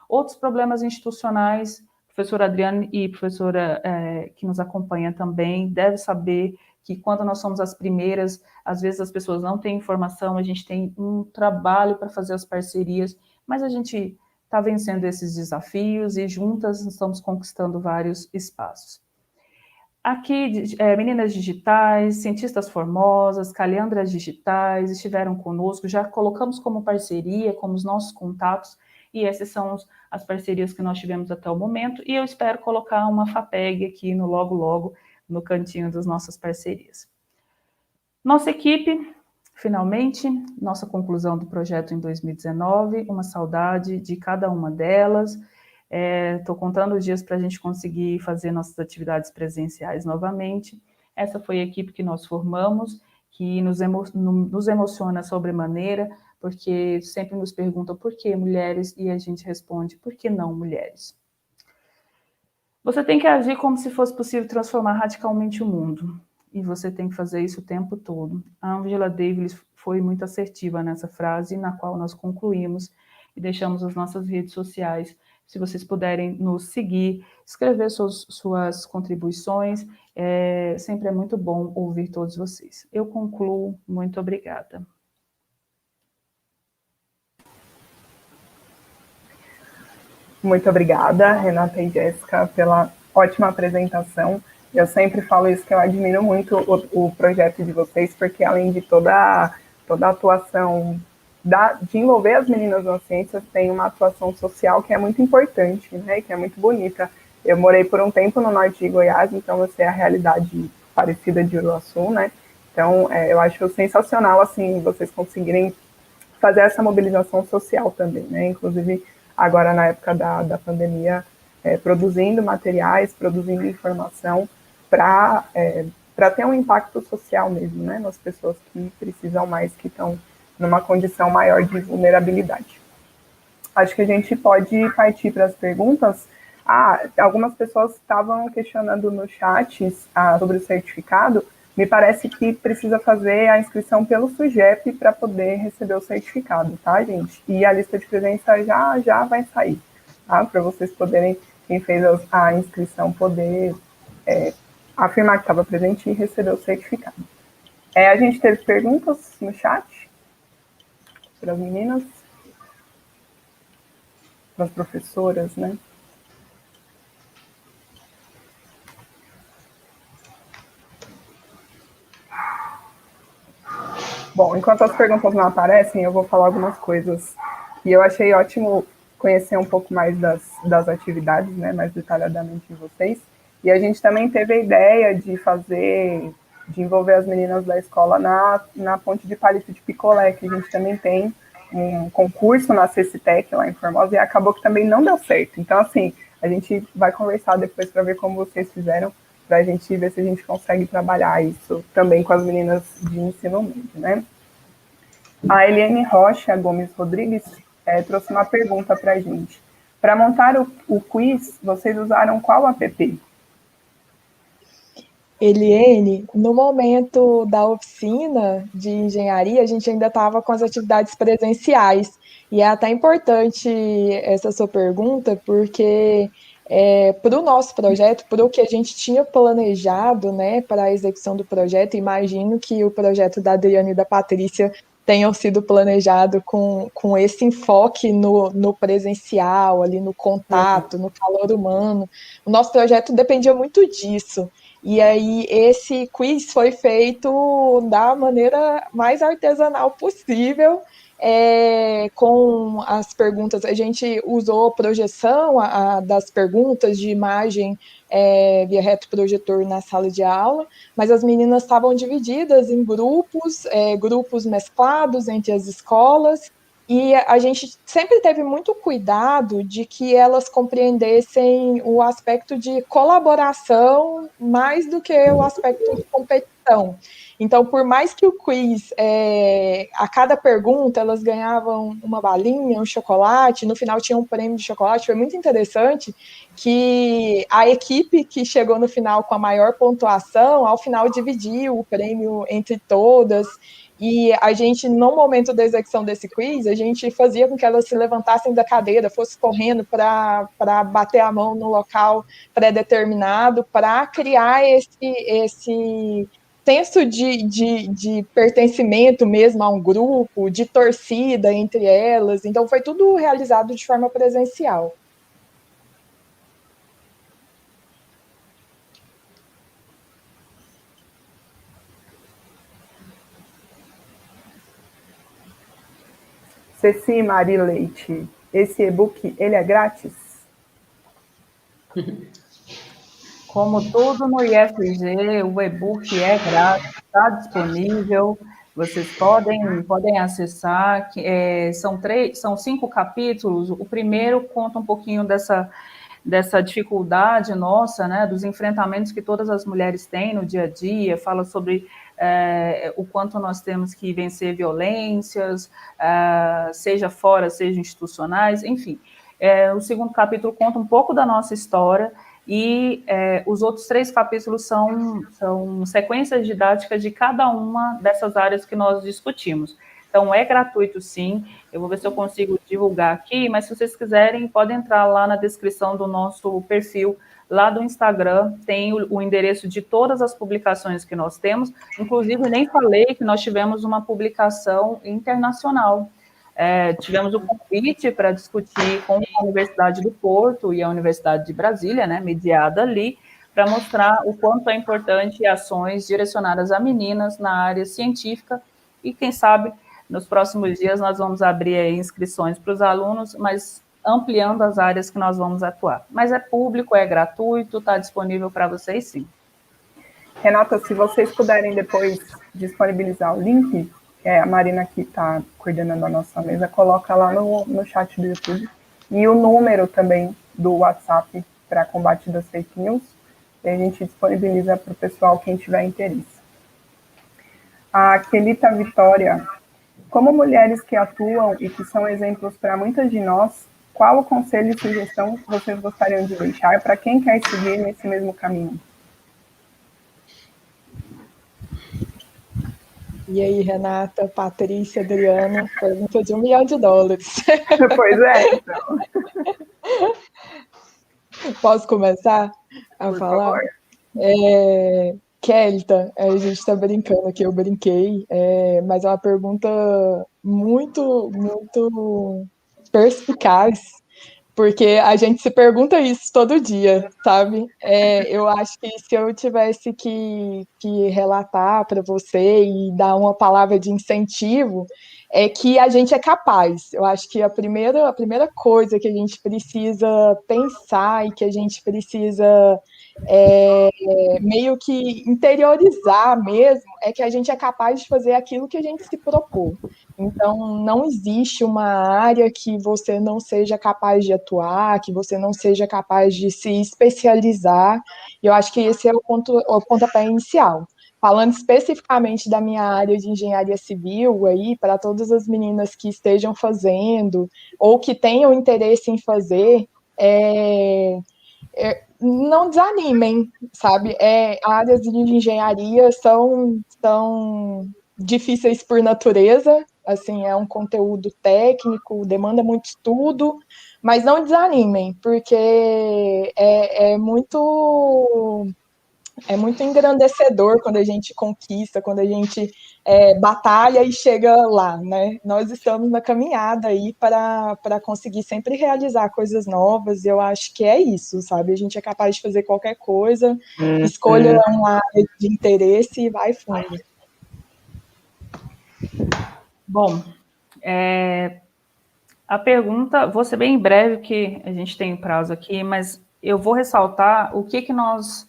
Outros problemas institucionais, professora Adriane e professora que nos acompanha também, deve saber que quando nós somos as primeiras, às vezes as pessoas não têm informação, a gente tem um trabalho para fazer as parcerias, mas a gente está vencendo esses desafios e juntas estamos conquistando vários espaços. Aqui, Meninas Digitais, Cientistas Formosas, Caliandras Digitais estiveram conosco, já colocamos como parceria, como os nossos contatos, e essas são as parcerias que nós tivemos até o momento, e eu espero colocar uma FAPEG aqui logo, no cantinho das nossas parcerias. Nossa equipe, finalmente, nossa conclusão do projeto em 2019, uma saudade de cada uma delas. Estou contando os dias para a gente conseguir fazer nossas atividades presenciais novamente. Essa foi a equipe que nós formamos, que nos emociona sobremaneira, porque sempre nos perguntam por que mulheres, e a gente responde, por que não mulheres? Você tem que agir como se fosse possível transformar radicalmente o mundo, e você tem que fazer isso o tempo todo. A Angela Davis foi muito assertiva nessa frase, na qual nós concluímos e deixamos as nossas redes sociais se vocês puderem nos seguir, escrever suas contribuições, sempre é muito bom ouvir todos vocês. Eu concluo, muito obrigada. Muito obrigada, Renata e Jéssica, pela ótima apresentação. Eu sempre falo isso, que eu admiro muito o projeto de vocês, porque além de toda a atuação de envolver as meninas nas ciências, tem uma atuação social que é muito importante, né, que é muito bonita. Eu morei por um tempo no norte de Goiás, então eu sei a realidade parecida de Uruaçu, né? Então, eu acho sensacional, assim, vocês conseguirem fazer essa mobilização social também, né? Inclusive, agora na época da pandemia, produzindo materiais, produzindo informação para ter um impacto social mesmo, né? Nas pessoas que precisam mais, que estão numa condição maior de vulnerabilidade. Acho que a gente pode partir para as perguntas. Algumas pessoas estavam questionando no chat sobre o certificado. Me parece que precisa fazer a inscrição pelo SUGEP para poder receber o certificado, tá, gente? E a lista de presença já vai sair, tá? Para vocês poderem, quem fez a inscrição, poder afirmar que estava presente e receber o certificado. A gente teve perguntas no chat para as meninas, para as professoras, né? Bom, enquanto as perguntas não aparecem, eu vou falar algumas coisas. E eu achei ótimo conhecer um pouco mais das atividades, né, mais detalhadamente de vocês. E a gente também teve a ideia de envolver as meninas da escola na ponte de palito de picolé, que a gente também tem um concurso na CCTEC lá em Formosa, e acabou que também não deu certo. Então, assim, a gente vai conversar depois para ver como vocês fizeram, para a gente ver se a gente consegue trabalhar isso também com as meninas de ensino médio, né? A Eliane Rocha Gomes Rodrigues trouxe uma pergunta para a gente. Para montar o quiz, vocês usaram qual app? Eliane, no momento da oficina de engenharia, a gente ainda estava com as atividades presenciais. E é até importante essa sua pergunta, porque para o nosso projeto, para o que a gente tinha planejado, né, para a execução do projeto, imagino que o projeto da Adriana e da Patrícia tenham sido planejado com esse enfoque no presencial, ali no contato, no calor humano. O nosso projeto dependia muito disso. E aí esse quiz foi feito da maneira mais artesanal possível, com as perguntas. A gente usou projeção das perguntas de imagem via retroprojetor na sala de aula, mas as meninas estavam divididas em grupos mesclados entre as escolas, e a gente sempre teve muito cuidado de que elas compreendessem o aspecto de colaboração mais do que o aspecto de competição. Então, por mais que o quiz, a cada pergunta, elas ganhavam uma balinha, um chocolate, no final tinha um prêmio de chocolate, foi muito interessante que a equipe que chegou no final com a maior pontuação, ao final dividiu o prêmio entre todas. E a gente, no momento da execução desse quiz, a gente fazia com que elas se levantassem da cadeira, fossem correndo para bater a mão no local pré-determinado, para criar esse senso de pertencimento mesmo a um grupo, de torcida entre elas. Então, foi tudo realizado de forma presencial. Ceci Mari Leite, esse e-book, ele é grátis? Como tudo no IFG, o e-book é grátis, está disponível, vocês podem acessar. São 5 capítulos. O primeiro conta um pouquinho dessa dificuldade nossa, né, dos enfrentamentos que todas as mulheres têm no dia a dia, fala sobre o quanto nós temos que vencer violências, seja fora, seja institucionais, enfim. O segundo capítulo conta um pouco da nossa história, e os outros 3 capítulos são sequências didáticas de cada uma dessas áreas que nós discutimos. Então, é gratuito, sim. Eu vou ver se eu consigo divulgar aqui, mas se vocês quiserem, podem entrar lá na descrição do nosso perfil, lá do Instagram, tem o endereço de todas as publicações que nós temos. Inclusive, nem falei que nós tivemos uma publicação internacional. Tivemos o convite para discutir com a Universidade do Porto e a Universidade de Brasília, né, mediada ali, para mostrar o quanto é importante ações direcionadas a meninas na área científica e, quem sabe, nos próximos dias nós vamos abrir aí inscrições para os alunos, mas ampliando as áreas que nós vamos atuar. Mas é público, é gratuito, está disponível para vocês, sim. Renata, se vocês puderem depois disponibilizar o link, a Marina que está coordenando a nossa mesa, coloca lá no chat do YouTube, e o número também do WhatsApp para combate das fake news, e a gente disponibiliza para o pessoal, quem tiver interesse. A Kelita Vitória: como mulheres que atuam e que são exemplos para muitas de nós, qual o conselho e sugestão vocês gostariam de deixar para quem quer seguir nesse mesmo caminho? E aí, Renata, Patrícia, Adriana, pergunta de $1 milhão. Pois é, então. Posso começar a Por falar? Favor. Kelita, a gente está brincando aqui, eu brinquei, mas é uma pergunta muito, muito perspicaz, porque a gente se pergunta isso todo dia, sabe? Eu acho que se eu tivesse que relatar para você e dar uma palavra de incentivo, é que a gente é capaz. Eu acho que a primeira coisa que a gente precisa pensar e que a gente precisa meio que interiorizar mesmo é que a gente é capaz de fazer aquilo que a gente se propôs. Então, não existe uma área que você não seja capaz de atuar, que você não seja capaz de se especializar. E eu acho que esse é o pontapé inicial. Falando especificamente da minha área de engenharia civil, aí, para todas as meninas que estejam fazendo ou que tenham interesse em fazer, não desanimem, sabe? Áreas de engenharia são difíceis por natureza, assim, é um conteúdo técnico, demanda muito estudo, mas não desanimem, porque é muito engrandecedor quando a gente conquista, quando a gente batalha e chega lá, né? Nós estamos na caminhada aí para conseguir sempre realizar coisas novas, e eu acho que é isso, sabe? A gente é capaz de fazer qualquer coisa, escolha uma área de interesse e vai fundo. Bom, a pergunta, vou ser bem breve, que a gente tem prazo aqui, mas eu vou ressaltar o que nós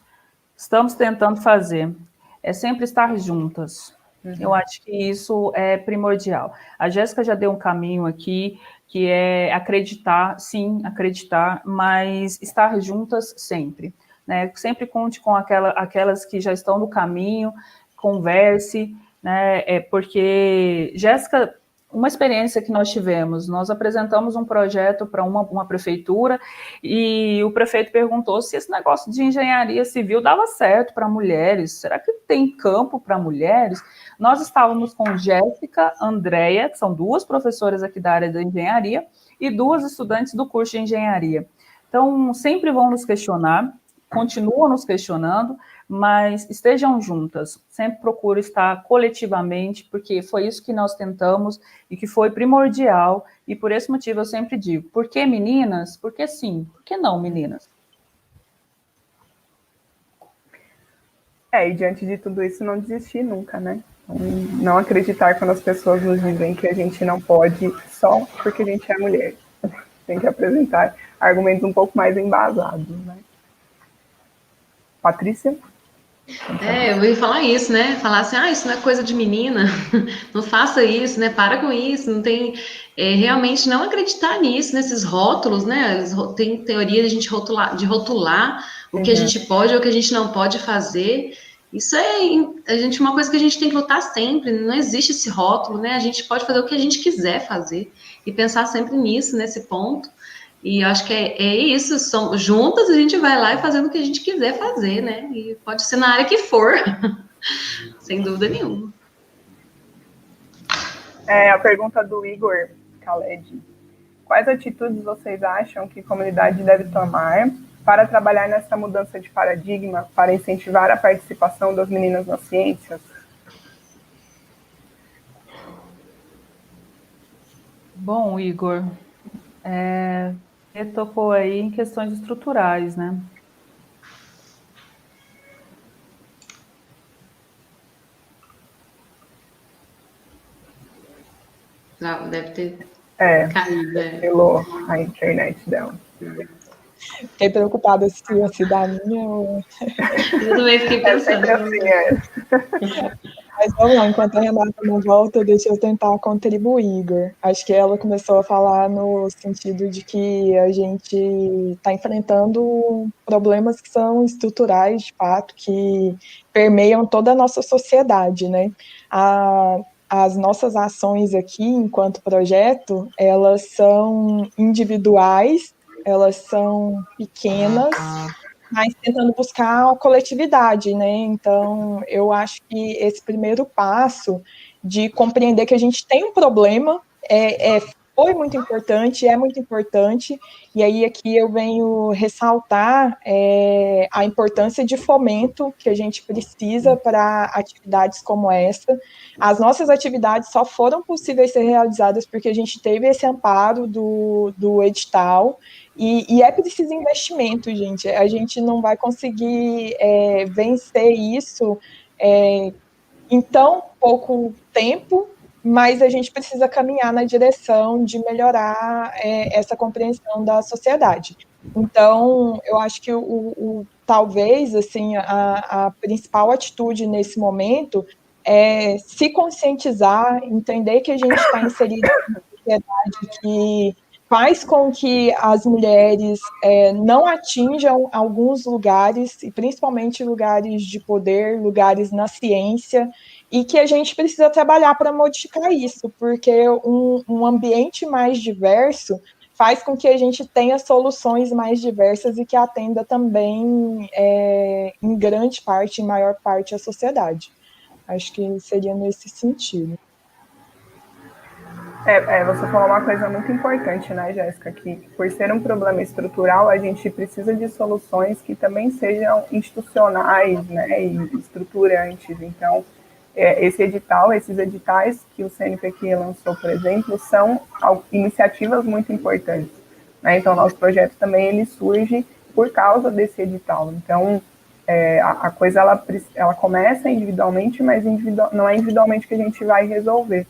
estamos tentando fazer. É sempre estar juntas. Eu acho que isso é primordial. A Jéssica já deu um caminho aqui, que é acreditar, sim, acreditar, mas estar juntas sempre, né? Sempre conte com aquelas que já estão no caminho, converse, né? Porque, Jéssica, uma experiência que nós tivemos, nós apresentamos um projeto para uma prefeitura e o prefeito perguntou se esse negócio de engenharia civil dava certo para mulheres, será que tem campo para mulheres? Nós estávamos com Jéssica, Andréia, que são 2 professoras aqui da área da engenharia, e 2 estudantes do curso de engenharia. Então, sempre vão nos questionar, continuam nos questionando, mas estejam juntas, sempre procuro estar coletivamente, porque foi isso que nós tentamos e que foi primordial, e por esse motivo eu sempre digo, por que meninas? Porque sim, por que não meninas? E diante de tudo isso, não desistir nunca, né? Não acreditar quando as pessoas nos dizem que a gente não pode só porque a gente é mulher. Tem que apresentar argumentos um pouco mais embasados, né? Patrícia? Eu ia falar isso, né? Falar assim, isso não é coisa de menina, não faça isso, né? Para com isso, não tem. Realmente não acreditar nisso, nesses rótulos, né? Tem teoria de a gente rotular o que a gente pode ou o que a gente não pode fazer. Isso uma coisa que a gente tem que lutar sempre, não existe esse rótulo, né? A gente pode fazer o que a gente quiser fazer e pensar sempre nisso, nesse ponto. E eu acho que é isso, juntas a gente vai lá e fazendo o que a gente quiser fazer, né? E pode ser na área que for, sem dúvida nenhuma. A pergunta do Igor Khaled. Quais atitudes vocês acham que a comunidade deve tomar para trabalhar nessa mudança de paradigma, para incentivar a participação das meninas nas ciências? Bom, Igor, você tocou aí em questões estruturais, né? Não, deve ter caído, pelo a internet dela. Fiquei preocupada se ia se dar a minha ou... Eu também fiquei pensando. Mas vamos lá, enquanto a Renata não volta, deixa eu tentar contribuir, Igor. Acho que ela começou a falar no sentido de que a gente está enfrentando problemas que são estruturais, de fato, que permeiam toda a nossa sociedade, né? As nossas ações aqui, enquanto projeto, elas são individuais, elas são pequenas, mas tentando buscar a coletividade, né? Então, eu acho que esse primeiro passo de compreender que a gente tem um problema foi muito importante, é muito importante, e aí aqui eu venho ressaltar a importância de fomento que a gente precisa para atividades como essa. As nossas atividades só foram possíveis ser realizadas porque a gente teve esse amparo do edital, e é preciso investimento, gente. A gente não vai conseguir vencer isso em tão pouco tempo, mas a gente precisa caminhar na direção de melhorar essa compreensão da sociedade. Então, eu acho que talvez assim a principal atitude nesse momento é se conscientizar, entender que a gente está inserido em uma sociedade que faz com que as mulheres não atinjam alguns lugares, e principalmente lugares de poder, lugares na ciência, e que a gente precisa trabalhar para modificar isso, porque um ambiente mais diverso faz com que a gente tenha soluções mais diversas e que atenda também, em grande parte, em maior parte, a sociedade. Acho que seria nesse sentido. Você falou uma coisa muito importante, né, Jéssica, que por ser um problema estrutural, a gente precisa de soluções que também sejam institucionais, né, e estruturantes. Então, esses editais que o CNPq lançou, por exemplo, são iniciativas muito importantes, né? Então, nosso projeto também ele surge por causa desse edital. Então, a coisa ela começa individualmente, mas não é individualmente que a gente vai resolver.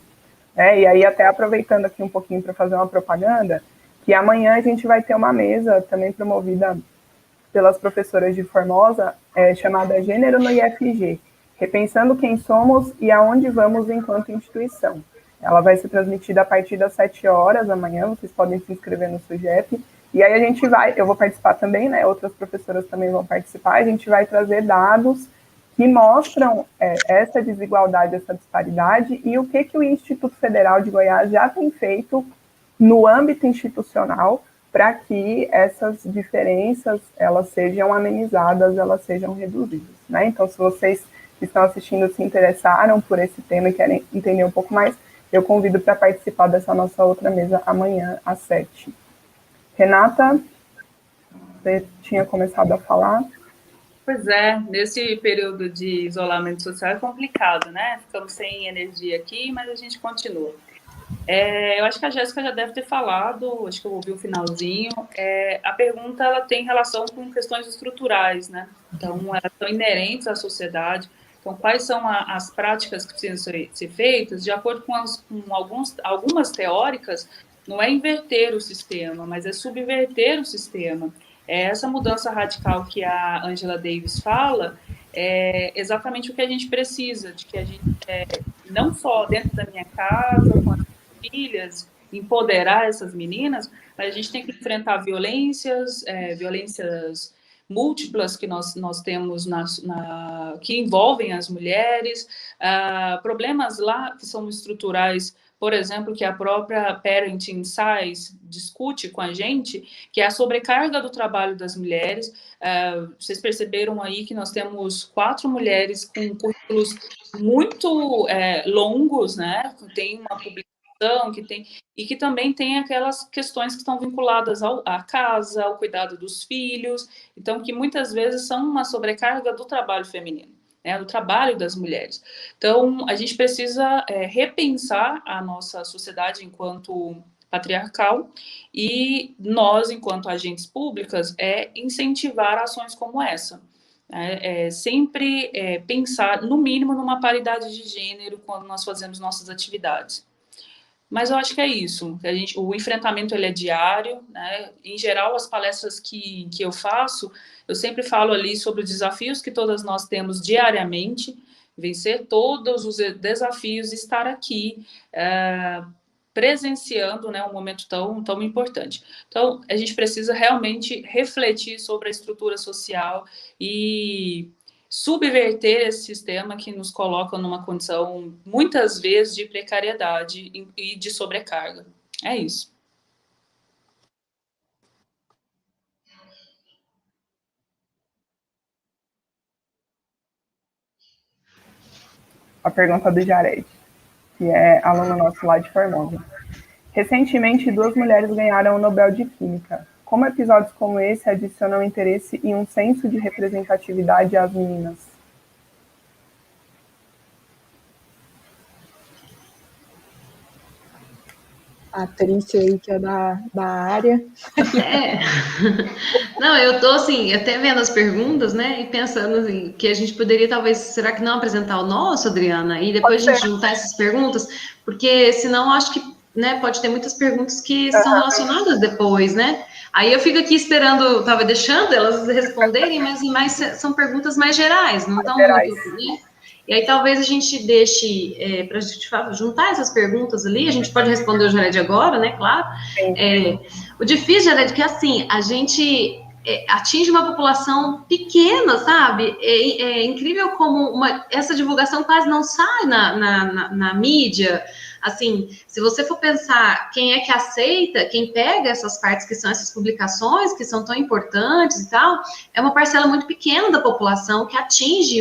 E aí, até aproveitando aqui um pouquinho para fazer uma propaganda, que amanhã a gente vai ter uma mesa também promovida pelas professoras de Formosa, chamada Gênero no IFG, Repensando Quem Somos e Aonde Vamos Enquanto Instituição. Ela vai ser transmitida a partir das 7 horas amanhã, vocês podem se inscrever no SUGEP, e aí eu vou participar também, né, outras professoras também vão participar, a gente vai trazer dados que mostram essa desigualdade, essa disparidade, e o que o Instituto Federal de Goiás já tem feito no âmbito institucional para que essas diferenças elas sejam amenizadas, elas sejam reduzidas, né? Então, se vocês que estão assistindo se interessaram por esse tema e querem entender um pouco mais, eu convido para participar dessa nossa outra mesa amanhã às 7. Renata, você tinha começado a falar? Pois é, nesse período de isolamento social é complicado, né? Ficamos sem energia aqui, mas a gente continua. Eu acho que a Jéssica já deve ter falado, acho que eu ouvi o finalzinho. A pergunta ela tem relação com questões estruturais, né? Então, elas são inerentes à sociedade. Então, quais são as práticas que precisam ser feitas? De acordo com algumas teóricas, não é inverter o sistema, mas é subverter o sistema. Essa mudança radical que a Angela Davis fala é exatamente o que a gente precisa, de que a gente, não só dentro da minha casa, com as filhas, empoderar essas meninas, mas a gente tem que enfrentar violências múltiplas que nós temos que envolvem as mulheres, problemas lá que são estruturais, por exemplo, que a própria Parenting Science discute com a gente, que é a sobrecarga do trabalho das mulheres. Vocês perceberam aí que nós temos 4 mulheres com currículos muito longos, né? Tem uma publicação que tem, e que também tem aquelas questões que estão vinculadas à casa, ao cuidado dos filhos, então que muitas vezes são uma sobrecarga do trabalho feminino, né, do trabalho das mulheres. Então, a gente precisa repensar a nossa sociedade enquanto patriarcal, e nós, enquanto agentes públicas, incentivar ações como essa. Sempre pensar, no mínimo, numa paridade de gênero quando nós fazemos nossas atividades. Mas eu acho que é isso. O enfrentamento ele é diário, né? Em geral, as palestras que eu faço, eu sempre falo ali sobre os desafios que todas nós temos diariamente, vencer todos os desafios e estar aqui presenciando, né, um momento tão importante. Então, a gente precisa realmente refletir sobre a estrutura social e subverter esse sistema que nos coloca numa condição, muitas vezes, de precariedade e de sobrecarga. É isso. A pergunta do Jared, que é aluno nosso lá de Formosa. Recentemente, 2 mulheres ganharam o Nobel de Química. Como episódios como esse adicionam interesse e um senso de representatividade às meninas? A Patrícia aí, que é da área. Não, eu tô assim, até vendo as perguntas, né, e pensando assim, que a gente poderia talvez, será que não apresentar o nosso, Adriana, e depois a gente juntar essas perguntas, porque senão acho que, né, pode ter muitas perguntas que são relacionadas depois, né? Aí eu fico aqui esperando, tava deixando elas responderem, mas são perguntas mais gerais, não estão muito, né? E aí talvez a gente deixe para a gente juntar essas perguntas ali, a gente pode responder o Jared agora, né, claro. O difícil, Jared, é que assim, a gente atinge uma população pequena, sabe? É incrível como essa divulgação quase não sai na mídia. Assim, se você for pensar quem é que aceita, quem pega essas partes que são essas publicações, que são tão importantes e tal, é uma parcela muito pequena da população que atinge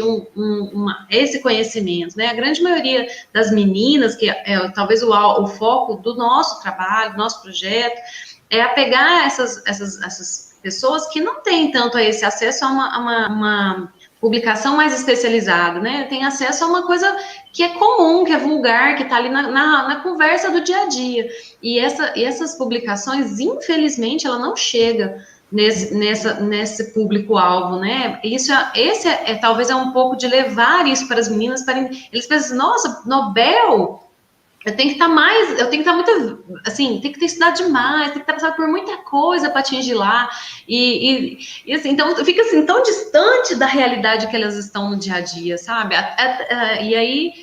esse conhecimento, né? A grande maioria das meninas, que talvez o foco do nosso trabalho, do nosso projeto, é pegar essas pessoas que não têm tanto esse acesso a uma publicação mais especializada, né? Tem acesso a uma coisa que é comum, que é vulgar, que está ali na conversa do dia a dia. E essas publicações, infelizmente, ela não chega nesse público-alvo, né? Esse talvez é um pouco de levar isso para as meninas, eles pensam, nossa, Nobel, eu tenho que estar muito, assim, tem que ter estudado demais, tem que estar passando por muita coisa para atingir lá, e assim, então fica assim, tão distante da realidade que elas estão no dia a dia, sabe? E aí,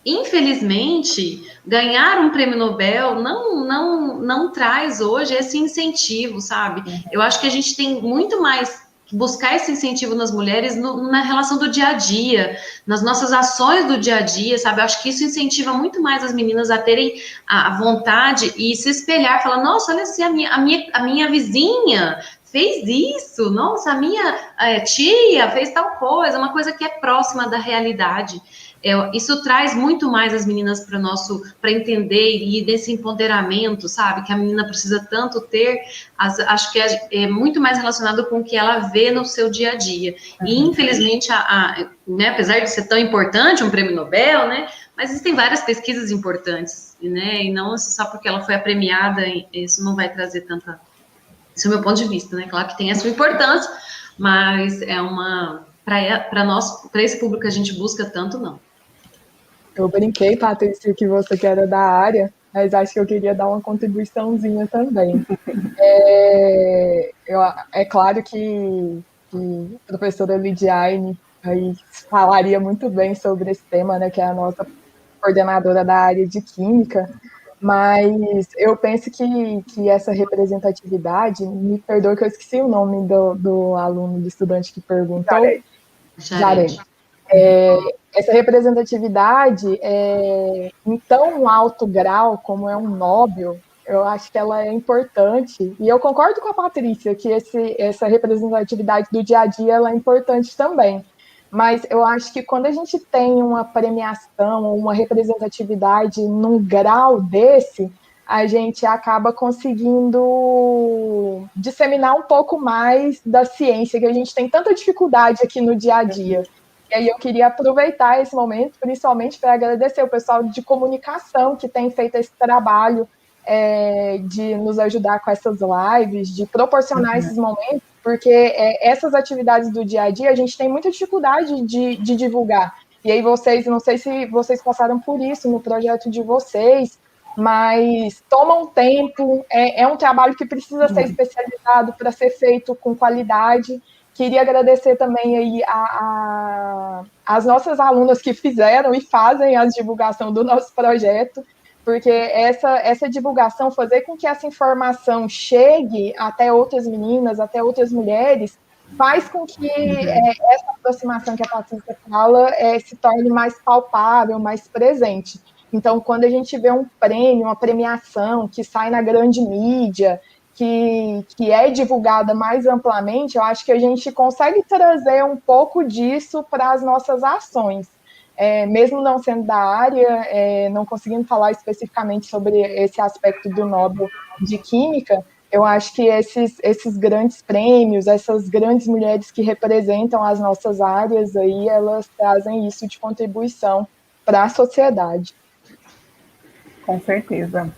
infelizmente, ganhar um prêmio Nobel não traz hoje esse incentivo, sabe? Eu acho que a gente tem muito mais buscar esse incentivo nas mulheres na relação do dia a dia, nas nossas ações do dia a dia, sabe? Eu acho que isso incentiva muito mais as meninas a terem a vontade e se espelhar, falar, nossa, olha assim, a minha vizinha fez isso, nossa, a minha tia fez tal coisa, uma coisa que é próxima da realidade. Isso traz muito mais as meninas para entender e desse empoderamento, sabe, que a menina precisa tanto ter, acho que é muito mais relacionado com o que ela vê no seu dia a dia. E infelizmente, né, apesar de ser tão importante um prêmio Nobel, né, mas existem várias pesquisas importantes, né, e não só porque ela foi premiada, isso não vai trazer tanta... Esse é o meu ponto de vista, né, claro que tem a sua importância, mas para esse público que a gente busca tanto, não. Eu brinquei, Patrícia, que você que era da área, mas acho que eu queria dar uma contribuiçãozinha também. É claro que a professora Lidiane aí falaria muito bem sobre esse tema, né, que é a nossa coordenadora da área de Química, mas eu penso que essa representatividade, me perdoe que eu esqueci o nome do aluno, do estudante que perguntou, Jared. essa representatividade em tão alto grau como é um Nobel, eu acho que ela é importante, e eu concordo com a Patrícia que essa representatividade do dia a dia ela é importante também. Mas eu acho que quando a gente tem uma premiação ou uma representatividade num grau desse, a gente acaba conseguindo disseminar um pouco mais da ciência, que a gente tem tanta dificuldade aqui no dia a dia. E aí eu queria aproveitar esse momento, principalmente para agradecer o pessoal de comunicação que tem feito esse trabalho de nos ajudar com essas lives, de proporcionar esses momentos, porque essas atividades do dia a dia a gente tem muita dificuldade de divulgar. E aí vocês, não sei se vocês passaram por isso no projeto de vocês, mas toma um tempo, é um trabalho que precisa ser especializado para ser feito com qualidade. Queria agradecer também aí as nossas alunas que fizeram e fazem a divulgação do nosso projeto, porque essa divulgação, fazer com que essa informação chegue até outras meninas, até outras mulheres, faz com que essa aproximação que a Patrícia fala se torne mais palpável, mais presente. Então, quando a gente vê um prêmio, uma premiação que sai na grande mídia, que é divulgada mais amplamente, eu acho que a gente consegue trazer um pouco disso para as nossas ações. Mesmo não sendo da área, não conseguindo falar especificamente sobre esse aspecto do Nobel de Química, eu acho que esses grandes prêmios, essas grandes mulheres que representam as nossas áreas, aí, elas trazem isso de contribuição para a sociedade. Com certeza.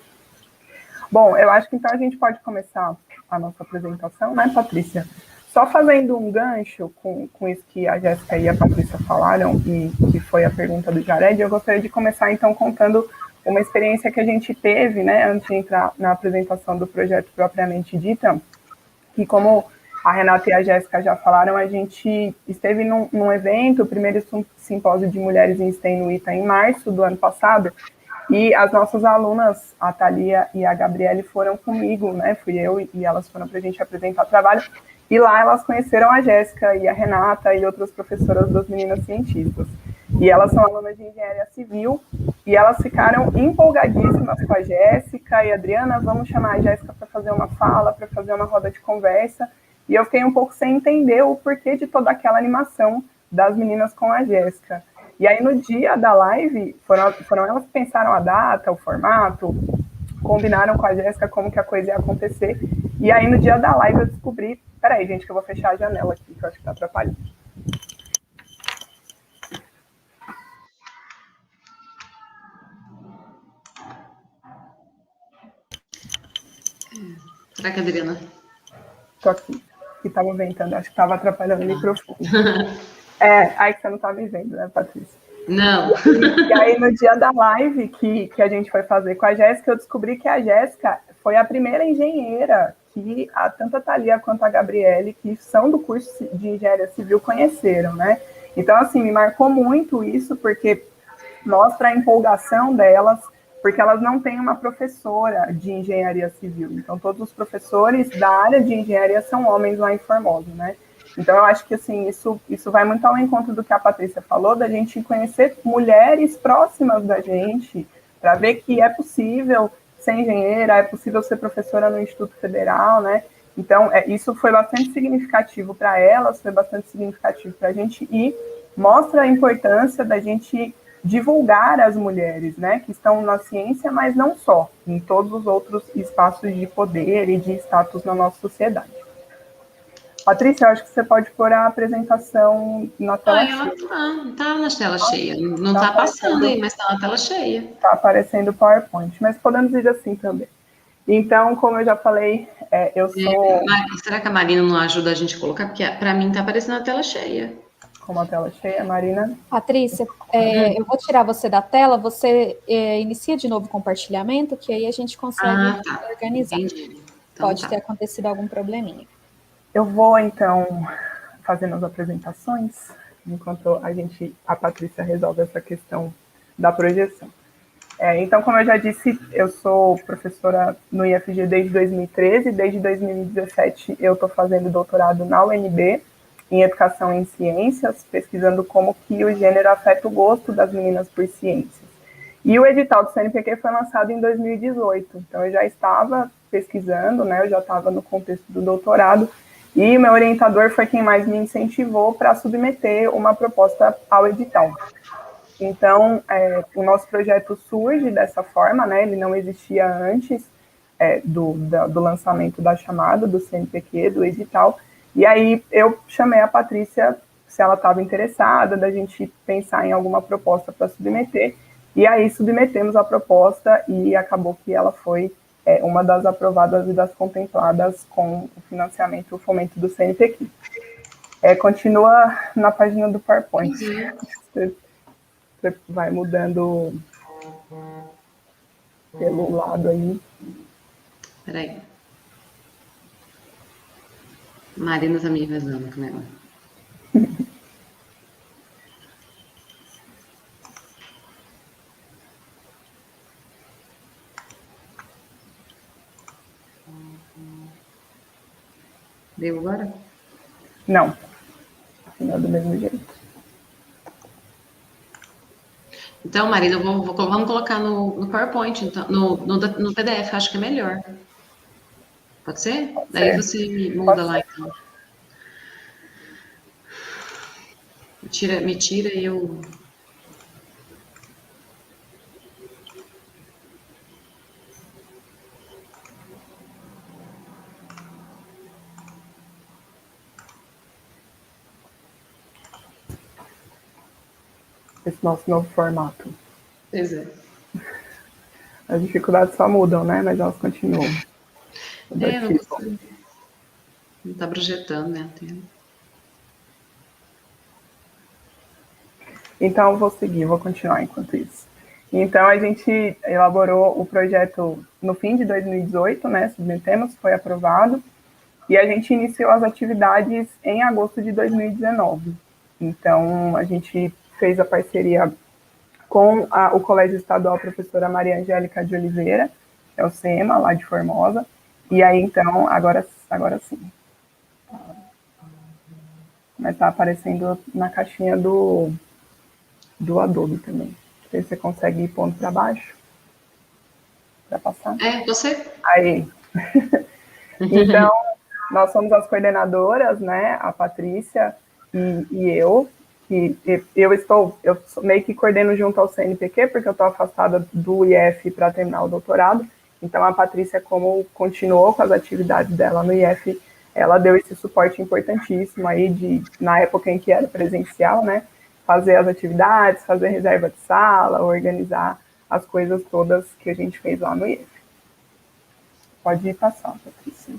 Bom, eu acho que então a gente pode começar a nossa apresentação, né, Patrícia? Só fazendo um gancho com isso que a Jéssica e a Patrícia falaram, e que foi a pergunta do Jared, eu gostaria de começar, então, contando uma experiência que a gente teve, né, antes de entrar na apresentação do projeto propriamente dita, que, como a Renata e a Jéssica já falaram, a gente esteve num evento, o primeiro simpósio de mulheres em STEM no ITA, em março do ano passado, e as nossas alunas, a Thalia e a Gabriele, foram comigo, né? Fui eu e elas foram para a gente apresentar o trabalho. E lá elas conheceram a Jéssica e a Renata e outras professoras das meninas cientistas. E elas são alunas de engenharia civil e elas ficaram empolgadíssimas com a Jéssica e a Adriana, vamos chamar a Jéssica para fazer uma fala, para fazer uma roda de conversa. E eu fiquei um pouco sem entender o porquê de toda aquela animação das meninas com a Jéssica. E aí, no dia da live, foram elas que pensaram a data, o formato, combinaram com a Jéssica como que a coisa ia acontecer. E aí, no dia da live, eu descobri... Peraí, gente, que eu vou fechar a janela aqui, que eu acho que tá atrapalhando. Será que a Adriana? Tô aqui, que tava ventando, acho que tava atrapalhando o microfone. Aí que você não tá me vendo, né, Patrícia? Não. E aí, no dia da live que a gente foi fazer com a Jéssica, eu descobri que a Jéssica foi a primeira engenheira que tanto a Thalia quanto a Gabriele, que são do curso de engenharia civil, conheceram, né? Então, assim, me marcou muito isso, porque mostra a empolgação delas, porque elas não têm uma professora de engenharia civil. Então, todos os professores da área de engenharia são homens lá em Formosa, né? Então, eu acho que, assim, isso vai muito ao encontro do que a Patrícia falou, da gente conhecer mulheres próximas da gente, para ver que é possível ser engenheira, é possível ser professora no Instituto Federal, né? Então, isso foi bastante significativo para elas, foi bastante significativo para a gente, e mostra a importância da gente divulgar as mulheres, né, que estão na ciência, mas não só, em todos os outros espaços de poder e de status na nossa sociedade. Patrícia, eu acho que você pode pôr a apresentação na tela cheia. Tá na tela cheia. Não tá passando aí, mas tá na tela cheia. Tá aparecendo o PowerPoint, mas podemos ir assim também. Então, como eu já falei, eu sou... Será que a Marina não ajuda a gente a colocar? Porque para mim tá aparecendo a tela cheia. Como a tela cheia, Marina? Patrícia, eu vou tirar você da tela, você inicia de novo o compartilhamento, que aí a gente consegue organizar. Entendi. Então, pode ter acontecido algum probleminha. Eu vou, então, fazendo as apresentações, enquanto a Patrícia resolve essa questão da projeção. Então, como eu já disse, eu sou professora no IFG desde 2013, desde 2017 eu estou fazendo doutorado na UNB, em educação em ciências, pesquisando como que o gênero afeta o gosto das meninas por ciências. E o edital do CNPq foi lançado em 2018, então eu já estava pesquisando, né, eu já estava no contexto do doutorado, e o meu orientador foi quem mais me incentivou para submeter uma proposta ao edital. Então, o nosso projeto surge dessa forma, né, ele não existia antes do lançamento da chamada, do CNPq, do edital, e aí eu chamei a Patrícia se ela estava interessada, da gente pensar em alguma proposta para submeter, e aí submetemos a proposta e acabou que ela foi uma das aprovadas e das contempladas com o financiamento, o fomento do CNPq. Continua na página do PowerPoint. Você vai mudando pelo lado aí. Peraí. Marina está me revezando com ela. Deu agora? Não. Não é do mesmo jeito. Então, Marina, vamos colocar no PowerPoint, então, no PDF, acho que é melhor. Pode ser? Pode Daí ser. você muda lá, então. Me tira e eu... Esse nosso novo formato. Pois é. As dificuldades só mudam, né? Mas elas continuam. Não consigo. Não está projetando, né? Então, eu vou seguir, vou continuar enquanto isso. Então, a gente elaborou o projeto no fim de 2018, né? Submetemos, foi aprovado. E a gente iniciou as atividades em agosto de 2019. Então, a gente fez a parceria com o Colégio Estadual Professora Maria Angélica de Oliveira, que é o SEMA, lá de Formosa. E aí, então, agora sim. Mas está aparecendo na caixinha do Adobe também. Não sei se você consegue ir pondo para baixo. Para passar. Você? Aí. Então, nós somos as coordenadoras, né? A Patrícia e eu. E eu meio que coordeno junto ao CNPq, porque eu estou afastada do IF para terminar o doutorado. Então, a Patrícia, como continuou com as atividades dela no IF, ela deu esse suporte importantíssimo aí na época em que era presencial, né? Fazer as atividades, fazer reserva de sala, organizar as coisas todas que a gente fez lá no IF. Pode ir passar, Patrícia.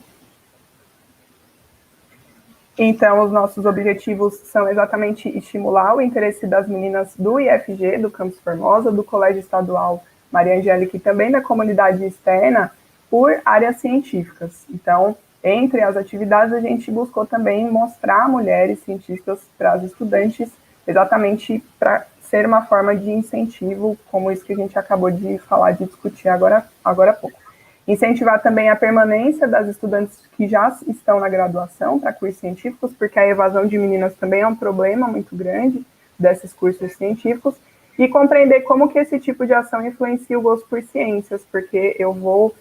Então, os nossos objetivos são exatamente estimular o interesse das meninas do IFG, do Campus Formosa, do Colégio Estadual Maria Angélica e também da comunidade externa por áreas científicas. Então, entre as atividades, a gente buscou também mostrar mulheres cientistas para as estudantes, exatamente para ser uma forma de incentivo, como isso que a gente acabou de falar, de discutir agora há pouco. Incentivar também a permanência das estudantes que já estão na graduação para cursos científicos, porque a evasão de meninas também é um problema muito grande desses cursos científicos, e compreender como que esse tipo de ação influencia o gosto por ciências, porque eu vou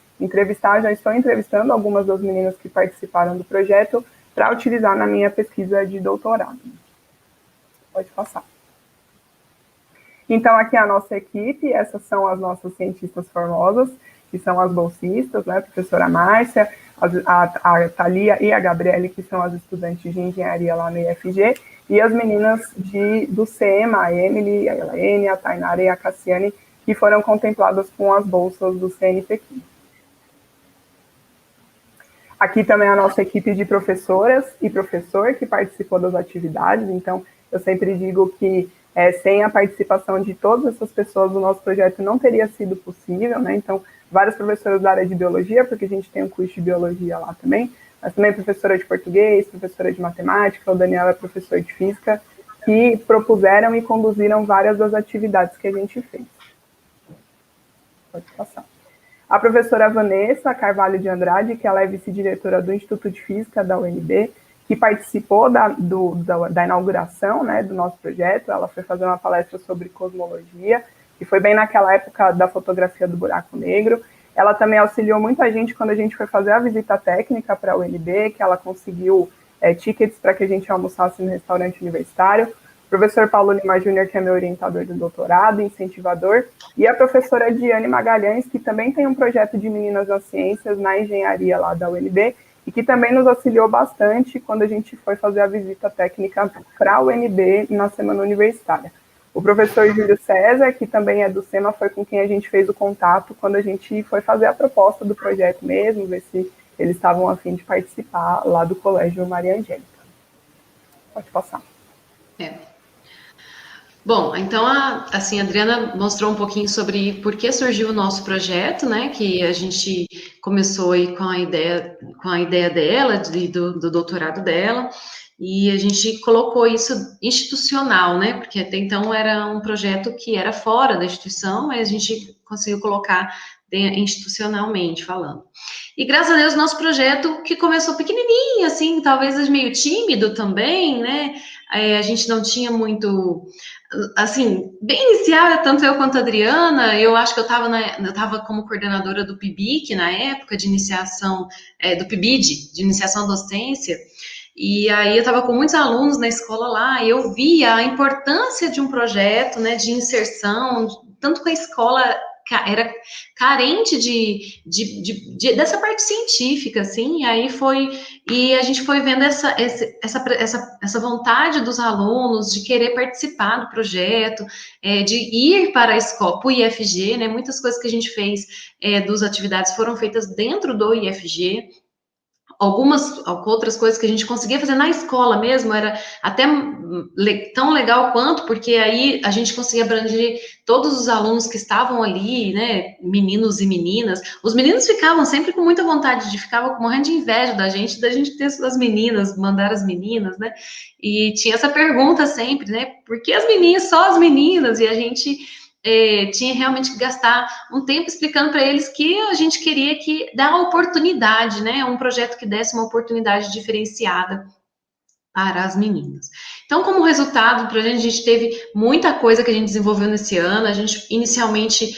já estou entrevistando algumas das meninas que participaram do projeto para utilizar na minha pesquisa de doutorado. Pode passar. Então, aqui é a nossa equipe, essas são as nossas cientistas formosas, que são as bolsistas, né, a professora Márcia, a Thalia e a Gabriele, que são as estudantes de engenharia lá no IFG, e as meninas do SEMA, a Emily, a Elaine, a Tainara e a Cassiane, que foram contempladas com as bolsas do CNPq. Aqui também a nossa equipe de professoras e professor que participou das atividades, então eu sempre digo que sem a participação de todas essas pessoas, o nosso projeto não teria sido possível, né? Então, várias professoras da área de biologia, porque a gente tem um curso de biologia lá também, mas também professora de português, professora de matemática, o Daniel é professor de física, que propuseram e conduziram várias das atividades que a gente fez. Pode passar. A professora Vanessa Carvalho de Andrade, que ela é vice-diretora do Instituto de Física da UNB, que participou da inauguração, né, do nosso projeto. Ela foi fazer uma palestra sobre cosmologia, e foi bem naquela época da fotografia do buraco negro. Ela também auxiliou muito a gente quando a gente foi fazer a visita técnica para a UNB, que ela conseguiu tickets para que a gente almoçasse no restaurante universitário. O professor Paulo Lima Júnior, que é meu orientador de doutorado, incentivador, e a professora Diane Magalhães, que também tem um projeto de meninas nas ciências na engenharia lá da UNB, e que também nos auxiliou bastante quando a gente foi fazer a visita técnica para a UNB na semana universitária. O professor Júlio César, que também é do SEMA, foi com quem a gente fez o contato quando a gente foi fazer a proposta do projeto mesmo, ver se eles estavam a fim de participar lá do Colégio Maria Angélica. Pode passar. Bom, então, a Adriana mostrou um pouquinho sobre por que surgiu o nosso projeto, né, que a gente começou aí com a ideia dela, do doutorado dela, e a gente colocou isso institucional, né, porque até então era um projeto que era fora da instituição, mas a gente conseguiu colocar institucionalmente falando. E graças a Deus, nosso projeto, que começou pequenininho, assim, talvez meio tímido também, né, a gente não tinha muito, assim, bem inicial, tanto eu quanto a Adriana, eu acho que eu estava como coordenadora do PIBIC na época de iniciação, do PIBID, de iniciação à docência, e aí eu estava com muitos alunos na escola lá, e eu via a importância de um projeto, né, de inserção, tanto com a escola era carente dessa parte científica, assim, e a gente foi vendo essa vontade dos alunos de querer participar do projeto, de ir para a escola, para o IFG, né, muitas coisas que a gente fez das atividades foram feitas dentro do IFG, algumas outras coisas que a gente conseguia fazer na escola mesmo, era até tão legal quanto, porque aí a gente conseguia abranger todos os alunos que estavam ali, né, meninos e meninas. Os meninos ficavam sempre com muita vontade ficavam morrendo de inveja da gente ter as meninas, mandar as meninas, né, e tinha essa pergunta sempre, né, por que as meninas, só as meninas? E a gente tinha realmente que gastar um tempo explicando para eles que a gente queria dar oportunidade, né, um projeto que desse uma oportunidade diferenciada para as meninas. Então, como resultado, para a gente teve muita coisa que a gente desenvolveu nesse ano. A gente inicialmente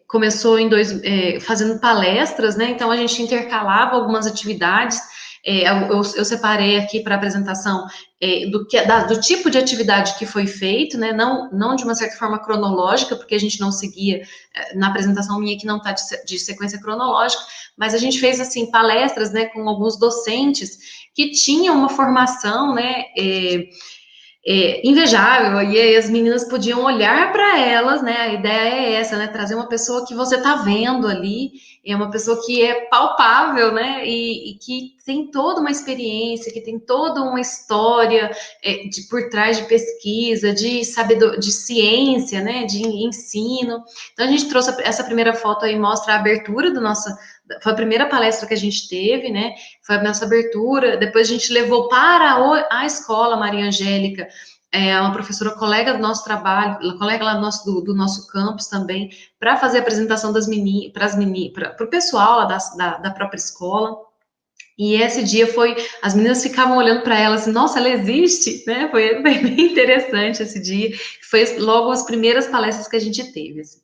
começou fazendo palestras, né, então a gente intercalava algumas atividades. Eu separei aqui para a apresentação do tipo de atividade que foi feito, né, não de uma certa forma cronológica, porque a gente não seguia, na apresentação minha que não está de sequência cronológica, mas a gente fez, assim, palestras, né, com alguns docentes que tinham uma formação, né, invejável, e aí as meninas podiam olhar para elas, né, a ideia é essa, né, trazer uma pessoa que você está vendo ali, é uma pessoa que é palpável, né, e que tem toda uma experiência, que tem toda uma história por trás de pesquisa, de ciência, né, de ensino. Então a gente trouxe essa primeira foto aí, mostra a abertura foi a primeira palestra que a gente teve, né, foi a nossa abertura. Depois a gente levou para a escola Maria Angélica, uma professora colega do nosso trabalho, colega lá do nosso campus também, para fazer a apresentação para o pessoal lá da própria escola. E esse dia as meninas ficavam olhando para ela assim, nossa, ela existe, né? Foi bem interessante esse dia, foi logo as primeiras palestras que a gente teve, assim.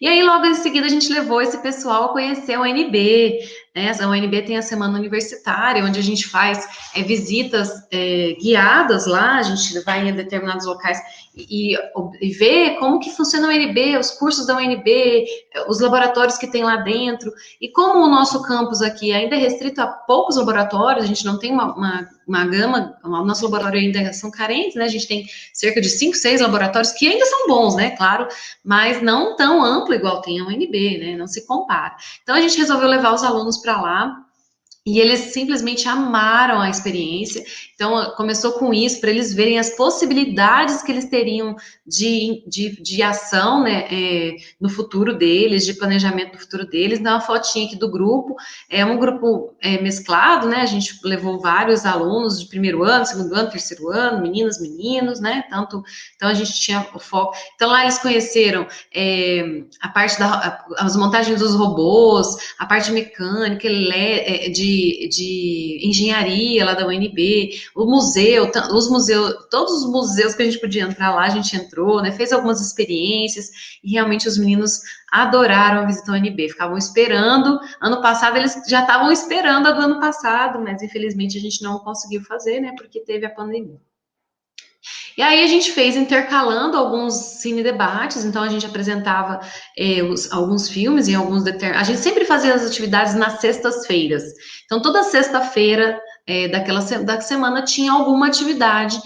E aí, logo em seguida, a gente levou esse pessoal a conhecer a UNB, né? A UNB tem a semana universitária, onde a gente faz visitas guiadas lá, a gente vai em determinados locais e vê como que funciona a UNB, os cursos da UNB, os laboratórios que tem lá dentro, e como o nosso campus aqui ainda é restrito a poucos laboratórios, a gente não tem uma gama, o nosso laboratório ainda são carentes, né? A gente tem cerca de 5, 6 laboratórios que ainda são bons, né? Claro, mas não tão amplo igual tem a UNB, né? Não se compara. Então a gente resolveu levar os alunos para lá. E eles simplesmente amaram a experiência, Então, começou com isso, para eles verem as possibilidades que eles teriam de ação, né, no futuro deles, de planejamento do futuro deles. Dá uma fotinha aqui do grupo, é um grupo mesclado, né, a gente levou vários alunos de primeiro ano, segundo ano, terceiro ano, meninas, meninos, né, então a gente tinha o foco. Então, lá eles conheceram a parte as montagens dos robôs, a parte mecânica, de engenharia lá da UNB, o museu, os museus, todos os museus que a gente podia entrar lá, a gente entrou, né, fez algumas experiências, e realmente os meninos adoraram a visita ao UNB, ficavam esperando. Ano passado eles já estavam esperando a do ano passado, mas infelizmente a gente não conseguiu fazer, né, porque teve a pandemia. E aí a gente fez intercalando alguns cine-debates, então a gente apresentava alguns filmes e alguns a gente sempre fazia as atividades nas sextas-feiras. Então toda sexta-feira da semana tinha alguma atividade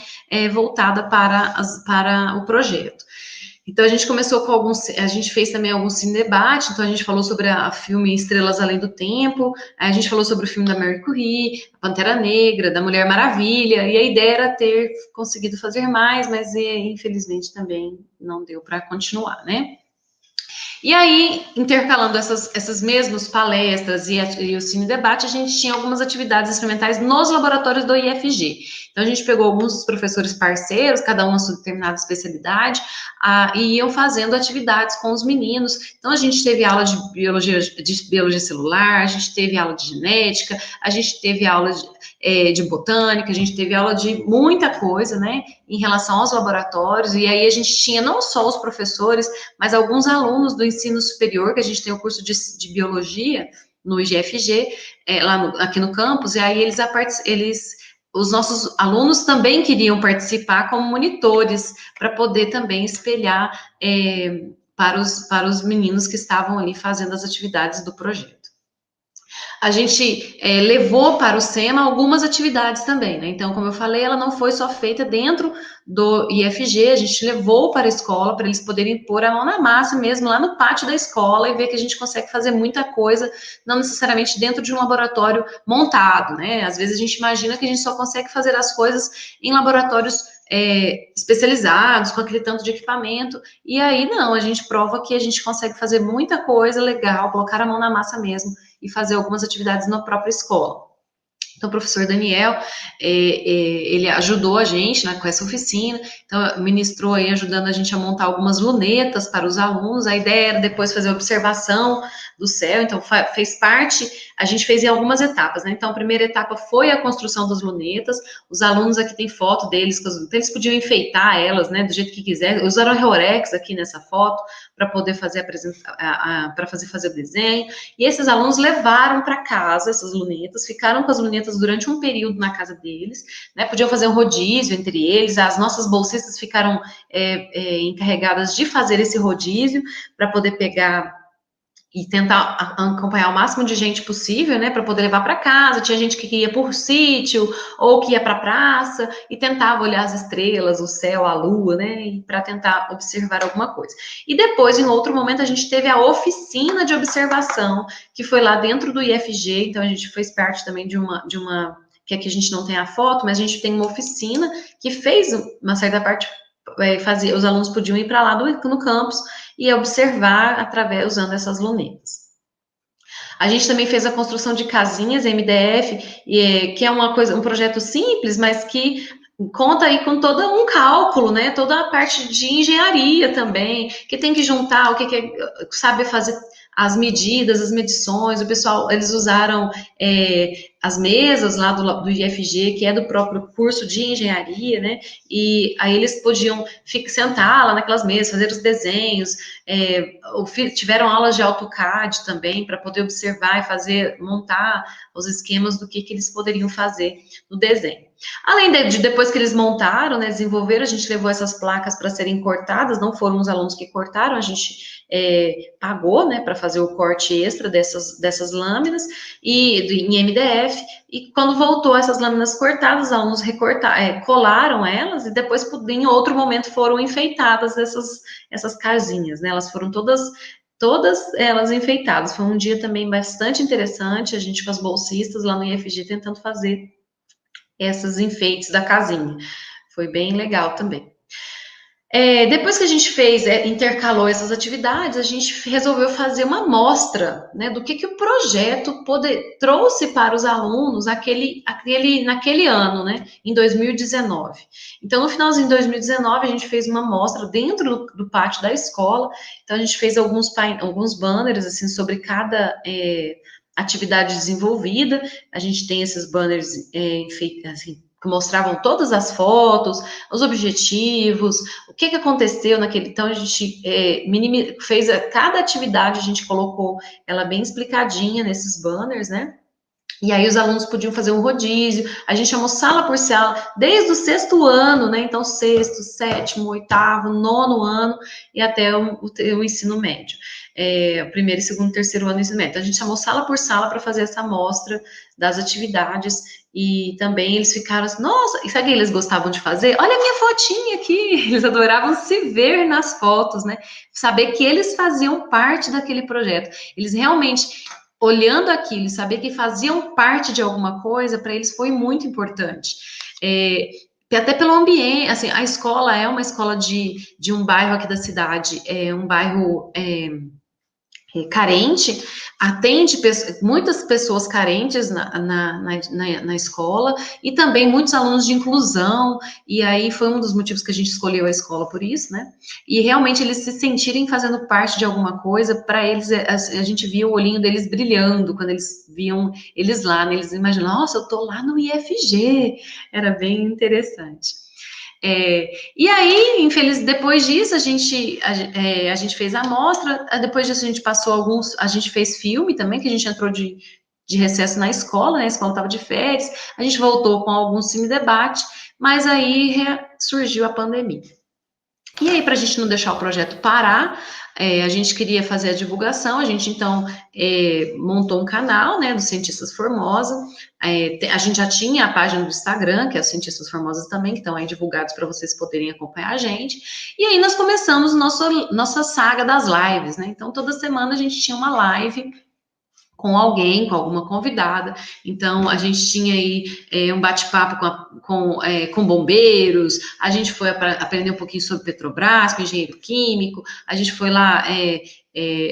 voltada para o projeto. Então a gente começou com a gente fez também alguns cine-debate, então a gente falou sobre o filme Estrelas Além do Tempo, a gente falou sobre o filme da Marie Curie, a Pantera Negra, da Mulher Maravilha, e a ideia era ter conseguido fazer mais, mas infelizmente também não deu para continuar, né? E aí, intercalando essas mesmas palestras e o cine-debate, a gente tinha algumas atividades experimentais nos laboratórios do IFG. Então, a gente pegou alguns dos professores parceiros, cada um na sua determinada especialidade, e iam fazendo atividades com os meninos. Então, a gente teve aula de biologia celular, a gente teve aula de genética, a gente teve aula de botânica, a gente teve aula de muita coisa, né, em relação aos laboratórios, e aí a gente tinha não só os professores, mas alguns alunos do ensino superior, que a gente tem o curso de biologia no IGFG, aqui no campus, e aí os nossos alunos também queriam participar como monitores, para poder também espelhar para os meninos que estavam ali fazendo as atividades do projeto. A gente levou para o SEMA algumas atividades também, né? Então, como eu falei, ela não foi só feita dentro do IFG, a gente levou para a escola, para eles poderem pôr a mão na massa mesmo, lá no pátio da escola, e ver que a gente consegue fazer muita coisa, não necessariamente dentro de um laboratório montado, né? Às vezes a gente imagina que a gente só consegue fazer as coisas em laboratórios especializados, com aquele tanto de equipamento, e aí não, a gente prova que a gente consegue fazer muita coisa legal, colocar a mão na massa mesmo, e fazer algumas atividades na própria escola. Então, o professor Daniel, ele ajudou a gente, né, com essa oficina, então, ministrou aí, ajudando a gente a montar algumas lunetas para os alunos. A ideia era depois fazer observação do céu, então, fez parte, a gente fez em algumas etapas, né? Então, a primeira etapa foi a construção das lunetas. Os alunos aqui tem foto deles, eles podiam enfeitar elas, né, do jeito que quiser. Usaram Reorex aqui nessa foto, para poder fazer fazer o desenho, e esses alunos levaram para casa essas lunetas, ficaram com as lunetas durante um período na casa deles, né, podiam fazer um rodízio entre eles, as nossas bolsistas ficaram encarregadas de fazer esse rodízio, para poder pegar e tentar acompanhar o máximo de gente possível, né, para poder levar para casa. Tinha gente que ia por sítio, ou que ia para a praça, e tentava olhar as estrelas, o céu, a lua, né, para tentar observar alguma coisa. E depois, em outro momento, a gente teve a oficina de observação, que foi lá dentro do IFG, então a gente fez parte também de uma que aqui a gente não tem a foto, mas a gente tem uma oficina que fez uma certa parte, os alunos podiam ir para lá no campus e observar usando essas lunetas. A gente também fez a construção de casinhas MDF, que é um projeto simples, mas que conta aí com todo um cálculo, né? Toda a parte de engenharia também, que tem que juntar saber fazer as medidas, as medições. O pessoal, eles usaram as mesas lá do IFG, que é do próprio curso de engenharia, né? E aí eles podiam sentar lá naquelas mesas, fazer os desenhos, tiveram aulas de AutoCAD também, para poder observar e montar os esquemas do que eles poderiam fazer no desenho. Além de depois que eles montaram, né, desenvolveram, a gente levou essas placas para serem cortadas, não foram os alunos que cortaram, a gente pagou, né, para fazer o corte extra dessas lâminas, em MDF, e quando voltou essas lâminas cortadas, os alunos colaram elas, e depois, em outro momento, foram enfeitadas essas casinhas, né, elas foram todas elas enfeitadas. Foi um dia também bastante interessante, a gente com as bolsistas lá no IFG tentando fazer esses enfeites da casinha. Foi bem legal também. Depois que a gente intercalou essas atividades, a gente resolveu fazer uma amostra, né, do que o projeto trouxe para os alunos naquele ano, né, em 2019. Então, no finalzinho de 2019, a gente fez uma amostra dentro do pátio da escola. Então, a gente fez alguns banners, assim, sobre cada atividade desenvolvida. A gente tem esses banners assim, que mostravam todas as fotos, os objetivos, o que aconteceu naquele... Então, a gente fez cada atividade, a gente colocou ela bem explicadinha nesses banners, né? E aí os alunos podiam fazer um rodízio, a gente chamou sala por sala, desde o 6º ano, né? Então, 6º, 7º, 8º, 9º ano e até o ensino médio. O 1º, 2º, 3º ano do ensino médio. Então, a gente chamou sala por sala para fazer essa amostra das atividades e também eles ficaram assim, nossa, e sabe o que eles gostavam de fazer? Olha a minha fotinha aqui, eles adoravam se ver nas fotos, né? Saber que eles faziam parte daquele projeto. Eles realmente... olhando aquilo e saber que faziam parte de alguma coisa, para eles foi muito importante. Até pelo ambiente, assim, a escola é uma escola de um bairro aqui da cidade, um bairro carente, atende muitas pessoas carentes na escola, e também muitos alunos de inclusão, e aí foi um dos motivos que a gente escolheu a escola por isso, né? E realmente eles se sentirem fazendo parte de alguma coisa, para eles, a gente via o olhinho deles brilhando, quando eles viam eles lá, né? Eles imaginam, nossa, eu tô lá no IFG, era bem interessante. E aí, depois disso, a gente fez a amostra, depois disso a gente fez filme também, que a gente entrou de recesso na escola, né, a escola estava de férias, a gente voltou com alguns cine-debate, mas aí surgiu a pandemia. E aí, para a gente não deixar o projeto parar, a gente queria fazer a divulgação, a gente, então, montou um canal, né, dos Cientistas Formosa, a gente já tinha a página do Instagram, que é os Cientistas Formosos também, que estão aí divulgados para vocês poderem acompanhar a gente, e aí nós começamos nossa saga das lives, né, então toda semana a gente tinha uma live com alguém, com alguma convidada. Então, a gente tinha aí um bate-papo com bombeiros, a gente foi aprender um pouquinho sobre Petrobras, com engenheiro químico, a gente foi lá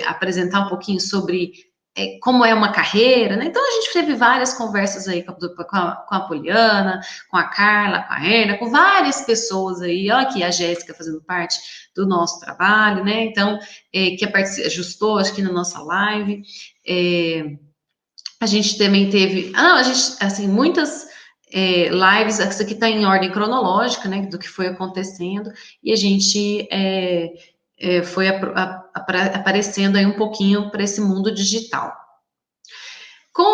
apresentar um pouquinho sobre como é uma carreira, né? Então, a gente teve várias conversas aí com a Poliana, com a Carla, com a Erna, com várias pessoas aí, olha aqui a Jéssica fazendo parte do nosso trabalho, né? Então, que ajustou, acho que na nossa live. A gente também teve, assim, muitas lives, essa aqui está em ordem cronológica, né, do que foi acontecendo, e a gente foi aparecendo aí um pouquinho para esse mundo digital.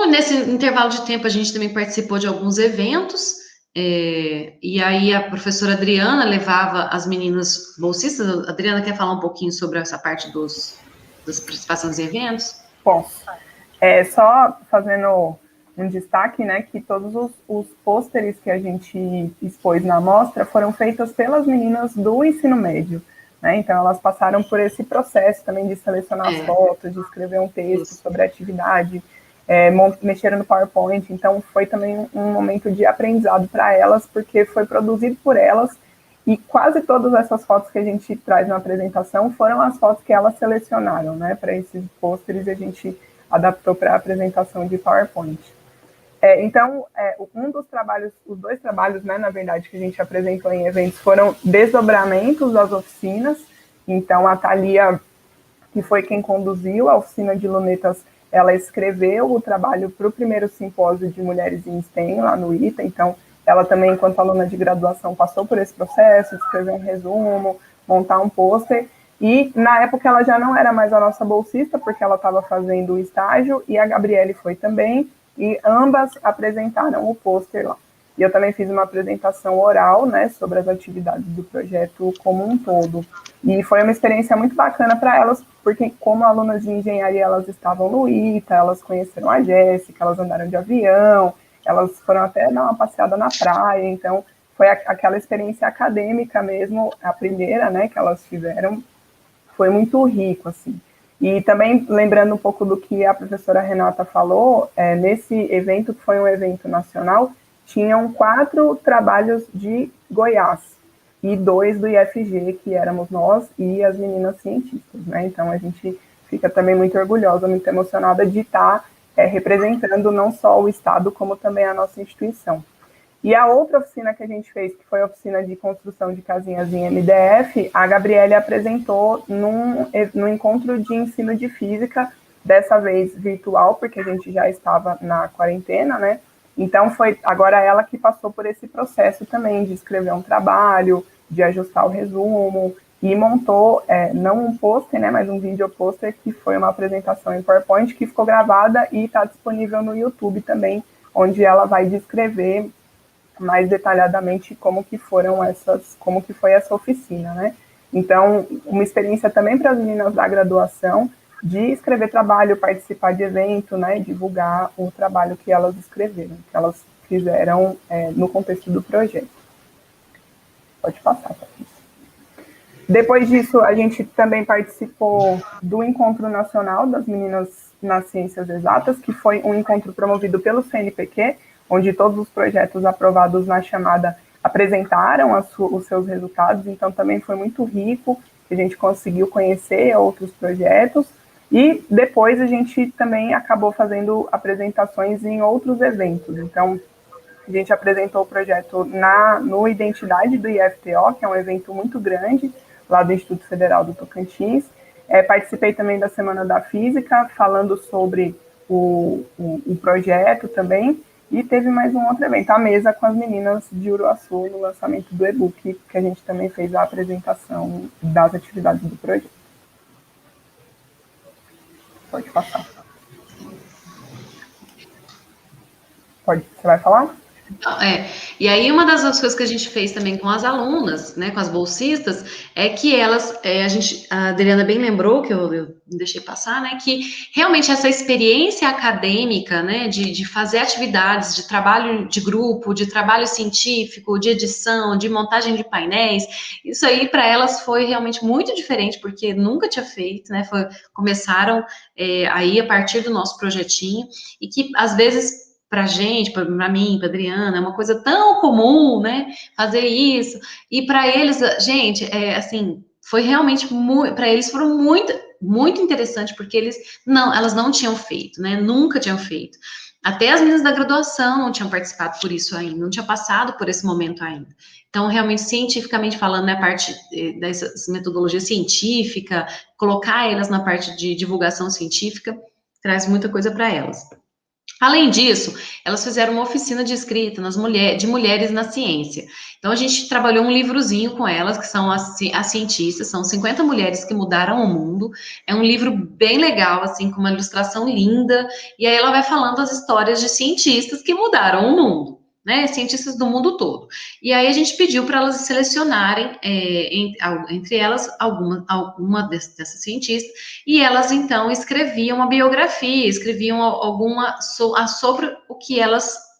Nesse intervalo de tempo, a gente também participou de alguns eventos, e aí a professora Adriana levava as meninas bolsistas. A Adriana quer falar um pouquinho sobre essa parte das participações em eventos? Posso. Só fazendo um destaque, né, que todos os pôsteres que a gente expôs na amostra foram feitos pelas meninas do ensino médio, né, então elas passaram por esse processo também de selecionar as fotos, de escrever um texto sobre a atividade, mexeram no PowerPoint, então foi também um momento de aprendizado para elas, porque foi produzido por elas, e quase todas essas fotos que a gente traz na apresentação foram as fotos que elas selecionaram, né, para esses pôsteres a gente adaptou para a apresentação de PowerPoint. Então, os dois trabalhos, né, na verdade, que a gente apresentou em eventos foram desdobramentos das oficinas. Então, a Thalia, que foi quem conduziu a oficina de lunetas, ela escreveu o trabalho para o primeiro simpósio de mulheres em STEM, lá no ITA. Então, ela também, enquanto aluna de graduação, passou por esse processo, de escrever um resumo, montar um pôster. E, na época, ela já não era mais a nossa bolsista, porque ela estava fazendo o estágio, e a Gabriele foi também, e ambas apresentaram o pôster lá. E eu também fiz uma apresentação oral, né, sobre as atividades do projeto como um todo. E foi uma experiência muito bacana para elas, porque como alunas de engenharia, elas estavam no ITA, elas conheceram a Jéssica, elas andaram de avião, elas foram até dar uma passeada na praia, então foi aquela experiência acadêmica mesmo, a primeira, né, que elas tiveram. Foi muito rico, assim. E também, lembrando um pouco do que a professora Renata falou, nesse evento, que foi um evento nacional, tinham 4 trabalhos de Goiás e 2 do IFG, que éramos nós e as meninas cientistas, né? Então, a gente fica também muito orgulhosa, muito emocionada de estar representando não só o Estado, como também a nossa instituição. E a outra oficina que a gente fez, que foi a oficina de construção de casinhas em MDF, a Gabriele apresentou num encontro de ensino de física, dessa vez virtual, porque a gente já estava na quarentena, né? Então, foi agora ela que passou por esse processo também de escrever um trabalho, de ajustar o resumo, e montou, não um pôster, né, mas um vídeo pôster, que foi uma apresentação em PowerPoint, que ficou gravada e está disponível no YouTube também, onde ela vai descrever mais detalhadamente como que foi essa oficina, né? Então, uma experiência também para as meninas da graduação, de escrever trabalho, participar de evento, né, divulgar o trabalho que elas escreveram, que elas fizeram no contexto do projeto. Pode passar, Patrícia. Depois disso, a gente também participou do Encontro Nacional das Meninas nas Ciências Exatas, que foi um encontro promovido pelo CNPq, onde todos os projetos aprovados na chamada apresentaram os seus resultados, então também foi muito rico, a gente conseguiu conhecer outros projetos, e depois a gente também acabou fazendo apresentações em outros eventos. Então, a gente apresentou o projeto no Identidade do IFTO, que é um evento muito grande, lá do Instituto Federal do Tocantins. Participei também da Semana da Física, falando sobre o projeto também, e teve mais um outro evento, a mesa com as meninas de Uruaçu, no lançamento do e-book, que a gente também fez a apresentação das atividades do projeto. Pode passar. Você vai falar? E aí uma das outras coisas que a gente fez também com as alunas, né, com as bolsistas, é que elas, a Adriana bem lembrou, que eu deixei passar, né, que realmente essa experiência acadêmica, né, de fazer atividades de trabalho de grupo, de trabalho científico, de edição, de montagem de painéis, isso aí para elas foi realmente muito diferente, porque nunca tinha feito, né, começaram aí a partir do nosso projetinho, e que às vezes para a gente, para mim, para Adriana, é uma coisa tão comum, né, fazer isso, e para eles, gente, assim, foi realmente, para eles foram muito interessante, porque elas não tinham feito, né, nunca tinham feito, até as meninas da graduação não tinham participado por isso ainda, não tinham passado por esse momento ainda, então, realmente, cientificamente falando, né, a parte dessa metodologia científica, colocar elas na parte de divulgação científica, traz muita coisa para elas. Além disso, elas fizeram uma oficina de escrita de mulheres na ciência. Então, a gente trabalhou um livrozinho com elas, que são as cientistas, são 50 mulheres que mudaram o mundo. É um livro bem legal, assim, com uma ilustração linda, e aí ela vai falando as histórias de cientistas que mudaram o mundo, né, cientistas do mundo todo. E aí a gente pediu para elas selecionarem, entre elas, alguma dessas cientistas, e elas, então, escreviam uma biografia, escreviam alguma sobre o que elas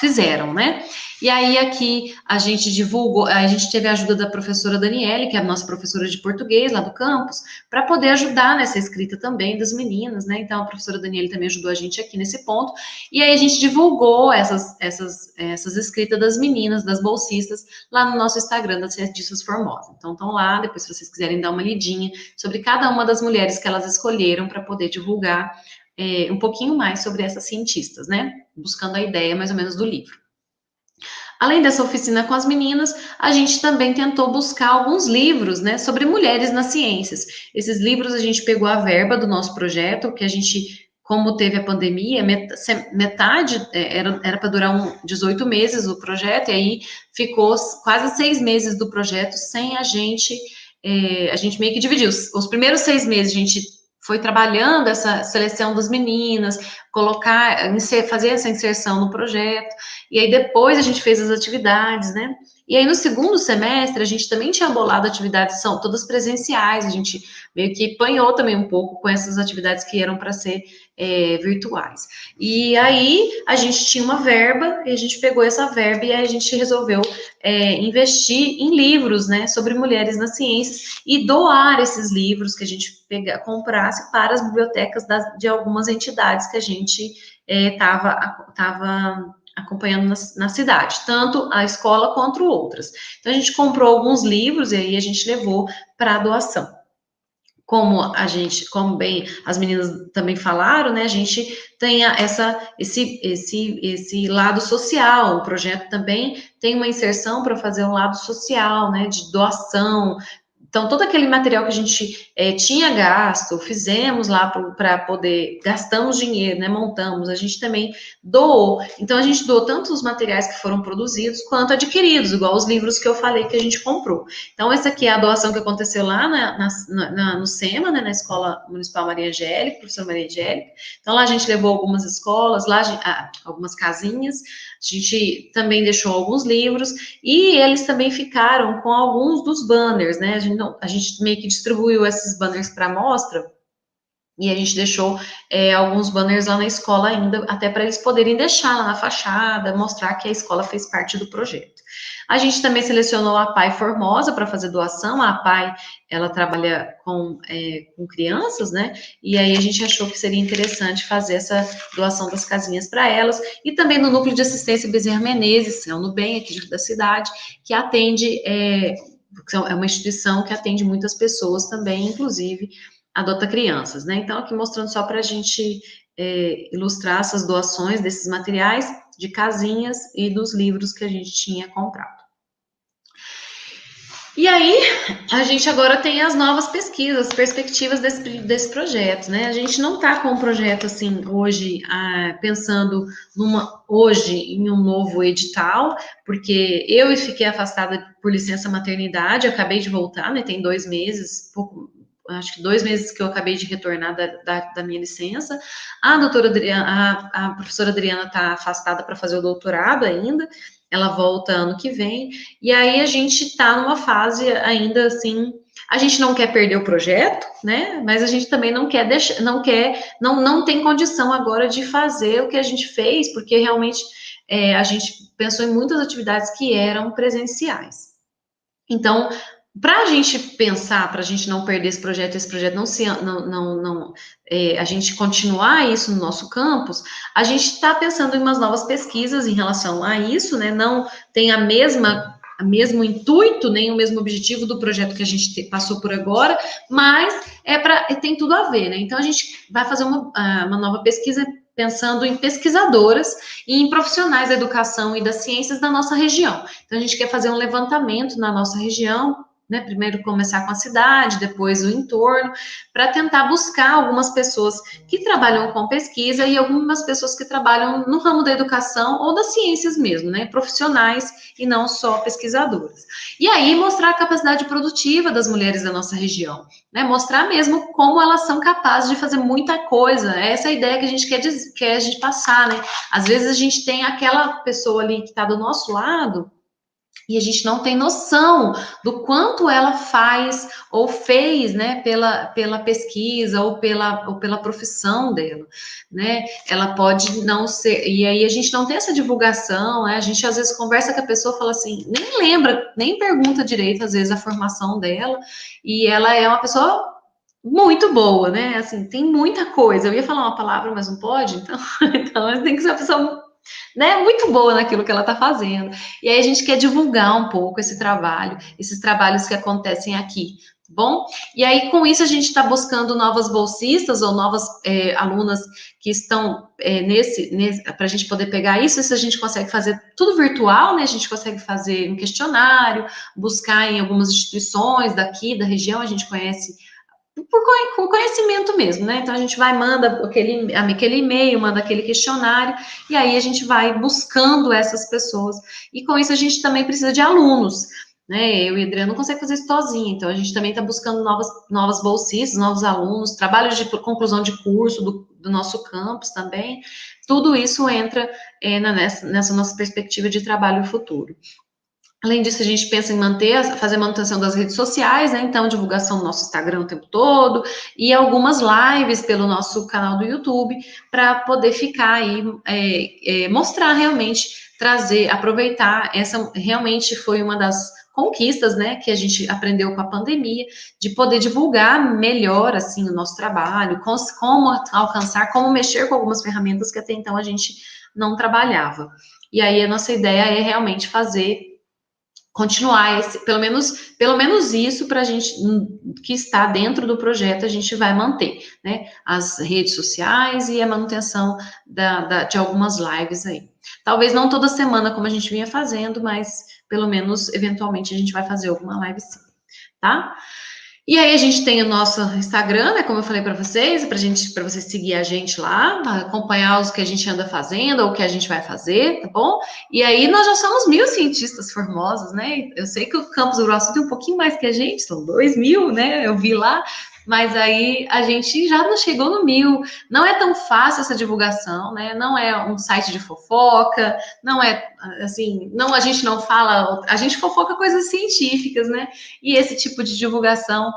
fizeram, né? E aí aqui a gente divulgou, a gente teve a ajuda da professora Daniele, que é a nossa professora de português lá do campus, para poder ajudar nessa escrita também das meninas, né? Então a professora Daniele também ajudou a gente aqui nesse ponto, e aí a gente divulgou essas escritas das meninas, das bolsistas, lá no nosso Instagram das Cientistas Formosas. Então estão lá, depois se vocês quiserem dar uma lidinha sobre cada uma das mulheres que elas escolheram para poder divulgar um pouquinho mais sobre essas cientistas, né? Buscando a ideia mais ou menos do livro. Além dessa oficina com as meninas, a gente também tentou buscar alguns livros, né, sobre mulheres nas ciências. Esses livros a gente pegou a verba do nosso projeto, que a gente, como teve a pandemia, metade era para durar 18 meses o projeto, e aí ficou quase 6 meses do projeto sem a gente meio que dividiu. Os primeiros 6 meses a gente foi trabalhando essa seleção das meninas, fazer essa inserção no projeto, e aí depois a gente fez as atividades, né? E aí no segundo semestre a gente também tinha bolado atividades, são todas presenciais, a gente meio que apanhou também um pouco com essas atividades que eram para ser virtuais. E aí a gente tinha uma verba, e a gente pegou essa verba e aí a gente resolveu investir em livros, né, sobre mulheres nas ciências e doar esses livros que a gente comprasse para as bibliotecas de algumas entidades que a gente estava acompanhando na cidade, tanto a escola quanto outras. Então, a gente comprou alguns livros e aí a gente levou para a doação. Como bem as meninas também falaram, né, a gente tem esse lado social, o projeto também tem uma inserção para fazer um lado social, né, de doação. Então, todo aquele material que a gente tinha gasto, fizemos lá para poder, gastamos dinheiro, né, montamos, a gente também doou. Então, a gente doou tanto os materiais que foram produzidos, quanto adquiridos, igual os livros que eu falei que a gente comprou. Então, essa aqui é a doação que aconteceu lá no SEMA, né, na Escola Municipal Maria Angélica, professora Maria Angélica. Então, lá a gente levou algumas escolas, algumas casinhas, a gente também deixou alguns livros, e eles também ficaram com alguns dos banners, né, a gente meio que distribuiu esses banners para amostra, e a gente deixou alguns banners lá na escola ainda, até para eles poderem deixar lá na fachada, mostrar que a escola fez parte do projeto. A gente também selecionou a PAI Formosa para fazer doação. A PAI, ela trabalha com crianças, né? E aí a gente achou que seria interessante fazer essa doação das casinhas para elas. E também no Núcleo de Assistência Bezerra Menezes, é o NUBEM aqui da cidade, que atende, é uma instituição que atende muitas pessoas também, inclusive adota crianças, né? Então, aqui mostrando só para a gente ilustrar essas doações desses materiais de casinhas e dos livros que a gente tinha comprado. E aí, a gente agora tem as novas pesquisas, as perspectivas desse projeto, né? A gente não está com um projeto, assim, hoje, pensando hoje em um novo edital, porque eu fiquei afastada por licença maternidade, acabei de voltar, né? Tem 2 meses, acho que 2 meses que eu acabei de retornar da minha licença. A professora Adriana está afastada para fazer o doutorado ainda, ela volta ano que vem, e aí a gente está numa fase ainda assim, a gente não quer perder o projeto, né, mas a gente também não quer deixar, não tem condição agora de fazer o que a gente fez, porque realmente a gente pensou em muitas atividades que eram presenciais. Então, para a gente pensar, para a gente não perder esse projeto a gente continuar isso no nosso campus, a gente está pensando em umas novas pesquisas em relação a isso, né? Não tem o mesmo intuito, nem o mesmo objetivo do projeto que a gente passou por agora, mas tem tudo a ver, né? Então, a gente vai fazer uma nova pesquisa pensando em pesquisadoras e em profissionais da educação e das ciências da nossa região. Então, a gente quer fazer um levantamento na nossa região, né, primeiro começar com a cidade, depois o entorno, para tentar buscar algumas pessoas que trabalham com pesquisa e algumas pessoas que trabalham no ramo da educação ou das ciências mesmo, né, profissionais e não só pesquisadoras. E aí mostrar a capacidade produtiva das mulheres da nossa região, né, mostrar mesmo como elas são capazes de fazer muita coisa. Essa é a ideia que a gente quer a gente passar, né? Às vezes a gente tem aquela pessoa ali que está do nosso lado e a gente não tem noção do quanto ela faz ou fez, né, pela pesquisa ou pela profissão dela, né? Ela pode não ser, e aí a gente não tem essa divulgação, né? A gente às vezes conversa com a pessoa e fala assim, nem lembra, nem pergunta direito às vezes a formação dela, e ela é uma pessoa muito boa, né? Assim, tem muita coisa. Eu ia falar uma palavra, mas não pode, então tem que ser uma pessoa, né, muito boa naquilo que ela está fazendo. E aí a gente quer divulgar um pouco esse trabalho, esses trabalhos que acontecem aqui, tá bom? E aí, com isso, a gente está buscando novas bolsistas ou novas alunas que estão para a gente poder pegar isso a gente consegue fazer tudo virtual, né? A gente consegue fazer um questionário, buscar em algumas instituições daqui, da região, a gente conhece por conhecimento mesmo, né? Então a gente manda aquele e-mail, manda aquele questionário, e aí a gente vai buscando essas pessoas. E com isso a gente também precisa de alunos, né? Eu e a Adriana não consegue fazer isso sozinha, então a gente também está buscando novas bolsistas, novos alunos, trabalhos de conclusão de curso do nosso campus também. Tudo isso entra nessa nossa perspectiva de trabalho futuro. Além disso, a gente pensa em fazer manutenção das redes sociais, né? Então, divulgação do nosso Instagram o tempo todo, e algumas lives pelo nosso canal do YouTube, para poder ficar aí, mostrar realmente, aproveitar, essa realmente foi uma das conquistas, né, que a gente aprendeu com a pandemia, de poder divulgar melhor, assim, o nosso trabalho, como alcançar, como mexer com algumas ferramentas que até então a gente não trabalhava. E aí a nossa ideia é realmente continuar pelo menos isso para a gente que está dentro do projeto a gente vai manter, né? As redes sociais e a manutenção de algumas lives aí. Talvez não toda semana como a gente vinha fazendo, mas pelo menos eventualmente a gente vai fazer alguma live sim, tá? E aí a gente tem o nosso Instagram, né, como eu falei para vocês, para vocês seguir a gente lá, acompanhar os que a gente anda fazendo ou o que a gente vai fazer, tá bom? E aí nós já somos 1.000 cientistas formosos, né? Eu sei que o Campus do Iguaçu tem um pouquinho mais que a gente, são 2.000, né? Eu vi lá, mas aí a gente já não chegou no 1.000. Não é tão fácil essa divulgação, né? Não é um site de fofoca, não é assim, não, a gente não fala, a gente fofoca coisas científicas, né? E esse tipo de divulgação,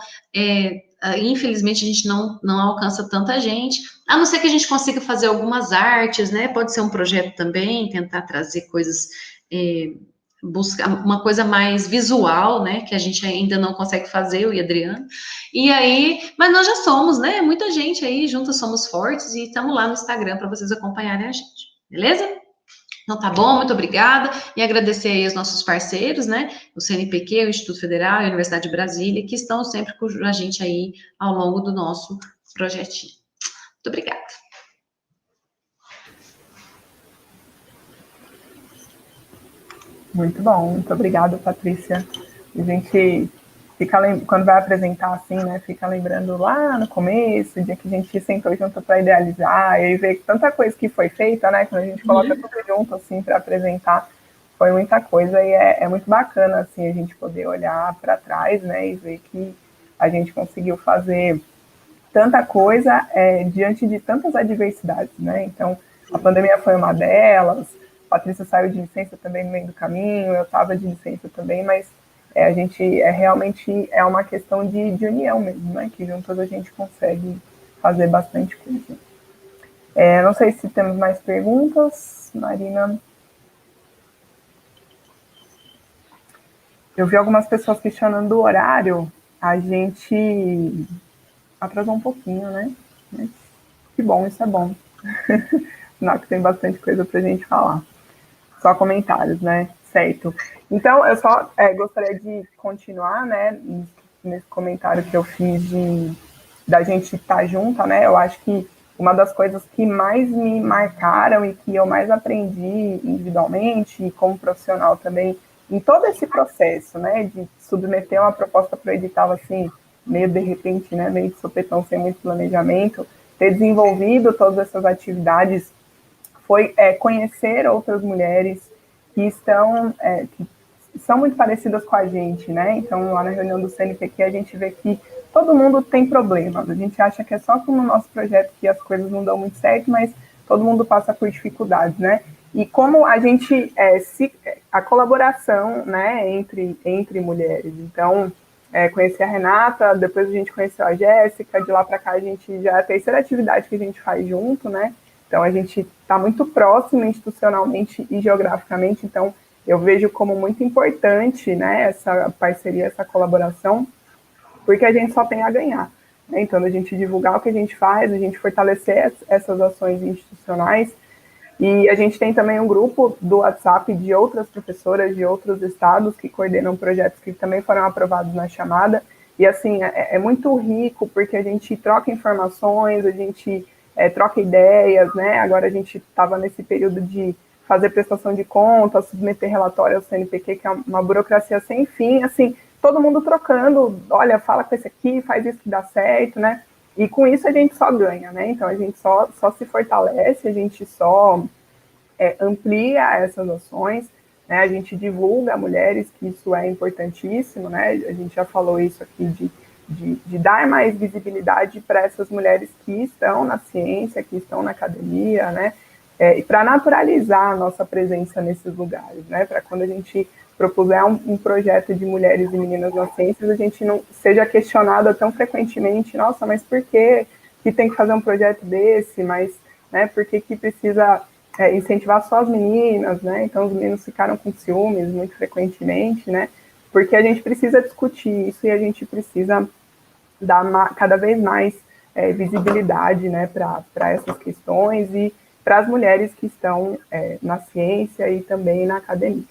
infelizmente, a gente não alcança tanta gente, a não ser que a gente consiga fazer algumas artes, né? Pode ser um projeto também, tentar trazer coisas, buscar uma coisa mais visual, né? Que a gente ainda não consegue fazer, eu e a Adriana. E aí, mas nós já somos, né? Muita gente aí, juntas somos fortes e estamos lá no Instagram para vocês acompanharem a gente, beleza? Então, tá bom, muito obrigada, e agradecer aí os nossos parceiros, né, o CNPq, o Instituto Federal e a Universidade de Brasília, que estão sempre com a gente aí ao longo do nosso projetinho. Muito obrigada. Muito bom, muito obrigada, Patrícia. A gente fica, quando vai apresentar assim, né, fica lembrando lá no começo, o dia que a gente sentou junto para idealizar, e aí ver tanta coisa que foi feita, né, quando a gente coloca tudo junto, assim, para apresentar, foi muita coisa, e é muito bacana, assim, a gente poder olhar para trás, né, e ver que a gente conseguiu fazer tanta coisa diante de tantas adversidades, né, então a pandemia foi uma delas, a Patrícia saiu de licença também no meio do caminho, eu estava de licença também, mas a gente realmente é uma questão de união mesmo, né? Que juntas a gente consegue fazer bastante coisa. Não sei se temos mais perguntas, Marina. Eu vi algumas pessoas questionando o horário, a gente atrasou um pouquinho, né? Mas que bom, isso é bom. Sinal que tem bastante coisa para a gente falar. Só comentários, né? Certo. Então, eu só gostaria de continuar, né, nesse comentário que eu fiz da gente estar junta, né? Eu acho que uma das coisas que mais me marcaram e que eu mais aprendi individualmente e como profissional também, em todo esse processo, né, de submeter uma proposta para o edital, assim, meio de repente, né, meio de sopetão, sem muito planejamento, ter desenvolvido todas essas atividades, foi conhecer outras mulheres que são muito parecidas com a gente, né? Então, lá na reunião do CNPq, a gente vê que todo mundo tem problemas. A gente acha que é só com o nosso projeto que as coisas não dão muito certo, mas todo mundo passa por dificuldades, né? E como a gente, a colaboração, né, entre mulheres. Então, conheci a Renata, depois a gente conheceu a Jéssica, de lá para cá a gente já é a terceira atividade que a gente faz junto, né? Então, a gente está muito próximo institucionalmente e geograficamente, então eu vejo como muito importante, né, essa parceria, essa colaboração, porque a gente só tem a ganhar. Né? Então, a gente divulgar o que a gente faz, a gente fortalecer essas ações institucionais, e a gente tem também um grupo do WhatsApp de outras professoras de outros estados que coordenam projetos que também foram aprovados na chamada, e assim, é muito rico, porque a gente troca informações, a gente troca ideias, né? Agora a gente estava nesse período de fazer prestação de contas, submeter relatório ao CNPq, que é uma burocracia sem fim, assim, todo mundo trocando, olha, fala com esse aqui, faz isso que dá certo, né? E com isso a gente só ganha, né? Então a gente só se fortalece, a gente só amplia essas ações, né? A gente divulga mulheres, que isso é importantíssimo, né? A gente já falou isso aqui de dar mais visibilidade para essas mulheres que estão na ciência, que estão na academia, né? E para naturalizar a nossa presença nesses lugares, né? Para quando a gente propuser um projeto de mulheres e meninas nas ciências, a gente não seja questionada tão frequentemente, nossa, mas por que tem que fazer um projeto desse? Mas, né, por que precisa incentivar só as meninas, né? Então os meninos ficaram com ciúmes muito frequentemente, né? Porque a gente precisa discutir isso e a gente precisa dar cada vez mais visibilidade, né, para essas questões e para as mulheres que estão na ciência e também na academia.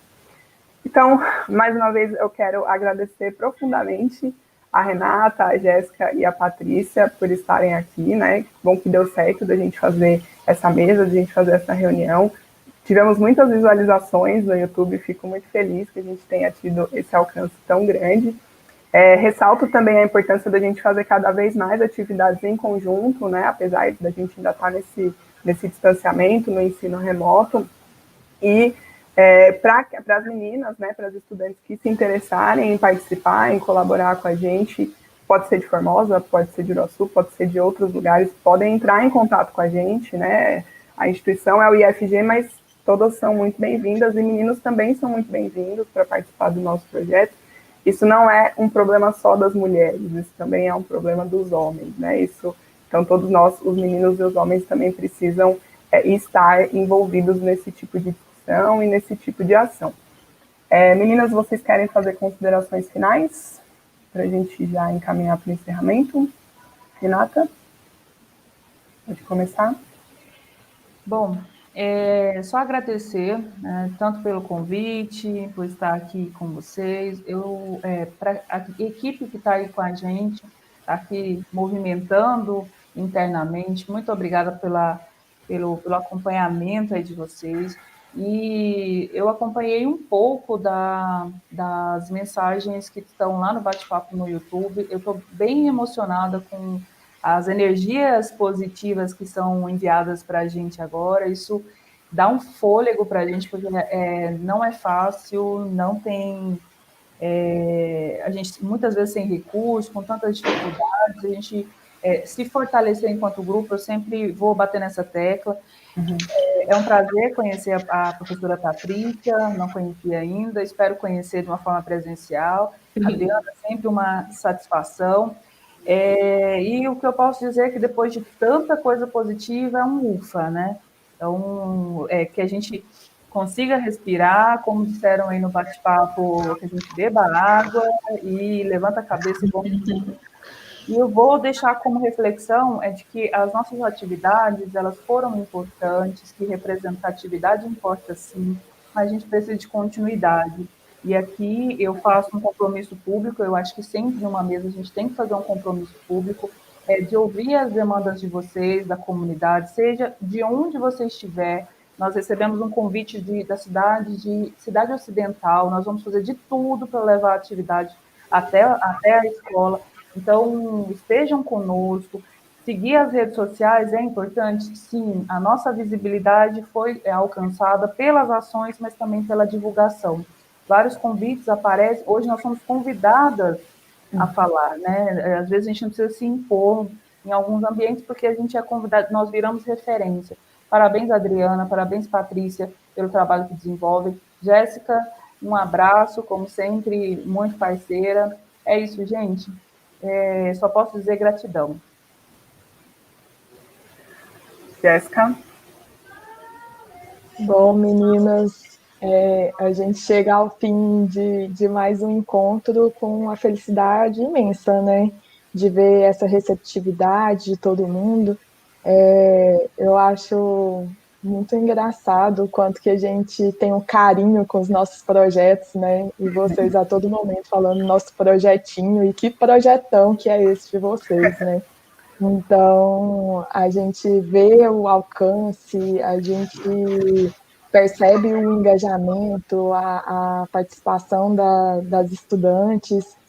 Então, mais uma vez, eu quero agradecer profundamente a Renata, a Jéssica e a Patrícia por estarem aqui, né? Bom que deu certo da gente fazer essa mesa, da gente fazer essa reunião. Tivemos muitas visualizações no YouTube, fico muito feliz que a gente tenha tido esse alcance tão grande. Ressalto também a importância da gente fazer cada vez mais atividades em conjunto, né? Apesar da gente ainda estar nesse distanciamento, no ensino remoto. E para as meninas, né, para as estudantes que se interessarem em participar, em colaborar com a gente, pode ser de Formosa, pode ser de Uruaçu, pode ser de outros lugares, podem entrar em contato com a gente, né? A instituição é o IFG, mas todas são muito bem-vindas e meninos também são muito bem-vindos para participar do nosso projeto. Isso não é um problema só das mulheres, isso também é um problema dos homens, né? Então, todos nós, os meninos e os homens, também precisam estar envolvidos nesse tipo de discussão e nesse tipo de ação. Meninas, vocês querem fazer considerações finais? Para a gente já encaminhar para o encerramento. Renata, pode começar. Bom, só agradecer, né, tanto pelo convite, por estar aqui com vocês, para a equipe que está aí com a gente, tá aqui movimentando internamente, muito obrigada pelo acompanhamento aí de vocês, e eu acompanhei um pouco das mensagens que estão lá no bate-papo no YouTube, eu estou bem emocionada com as energias positivas que são enviadas para a gente agora, isso dá um fôlego para a gente, porque não é fácil, não tem... a gente muitas vezes sem recursos, com tantas dificuldades, a gente se fortalecer enquanto grupo, eu sempre vou bater nessa tecla. Uhum. É um prazer conhecer a professora Patrícia, não conhecia ainda, espero conhecer de uma forma presencial. Adriana, sempre uma satisfação. E o que eu posso dizer é que depois de tanta coisa positiva é um ufa, né? Então, que a gente consiga respirar, como disseram aí no bate-papo, que a gente beba água e levanta a cabeça e vamos. E eu vou deixar como reflexão de que as nossas atividades, elas foram importantes, que representatividade importa sim, mas a gente precisa de continuidade. E aqui eu faço um compromisso público, eu acho que sempre numa mesa a gente tem que fazer um compromisso público, de ouvir as demandas de vocês, da comunidade, seja de onde você estiver. Nós recebemos um convite da Cidade Ocidental, nós vamos fazer de tudo para levar a atividade até a escola. Então, estejam conosco. Seguir as redes sociais é importante? Sim, a nossa visibilidade foi alcançada pelas ações, mas também pela divulgação. Vários convites aparecem, hoje nós somos convidadas a falar, né? Às vezes a gente não precisa se impor em alguns ambientes, porque a gente é convidado, nós viramos referência. Parabéns, Adriana, parabéns, Patrícia, pelo trabalho que desenvolvem. Jéssica, um abraço, como sempre, muito parceira. É isso, gente. Só posso dizer gratidão. Jéssica? Bom, meninas, a gente chega ao fim de mais um encontro com uma felicidade imensa, né? De ver essa receptividade de todo mundo. Eu acho muito engraçado o quanto que a gente tem um carinho com os nossos projetos, né? E vocês a todo momento falando nosso projetinho, e que projetão que é esse de vocês, né? Então, a gente vê o alcance, a gente percebe o engajamento, a participação das estudantes,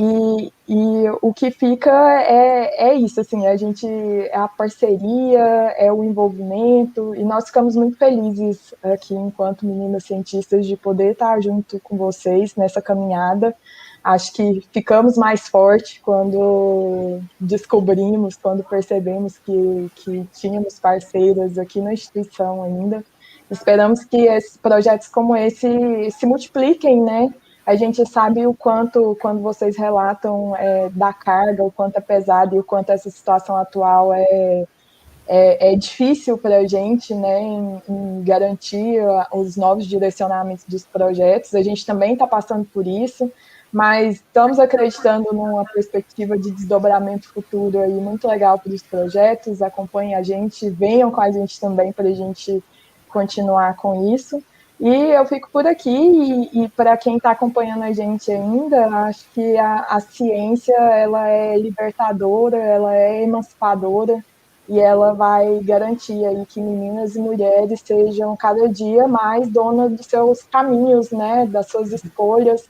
e o que fica é isso, assim, é a parceria, é o envolvimento, e nós ficamos muito felizes aqui, enquanto meninas cientistas, de poder estar junto com vocês nessa caminhada. Acho que ficamos mais fortes quando descobrimos, quando percebemos que tínhamos parceiras aqui na instituição ainda. Esperamos que esses projetos como esse se multipliquem, né? A gente sabe o quanto, quando vocês relatam da carga, o quanto é pesado e o quanto essa situação atual é difícil para a gente, né, em garantir os novos direcionamentos dos projetos. A gente também está passando por isso, mas estamos acreditando numa perspectiva de desdobramento futuro aí muito legal para os projetos. Acompanhem a gente, venham com a gente também para a gente continuar com isso. E eu fico por aqui, e para quem está acompanhando a gente ainda, acho que a ciência ela é libertadora, ela é emancipadora, e ela vai garantir aí que meninas e mulheres sejam cada dia mais donas dos seus caminhos, né, das suas escolhas,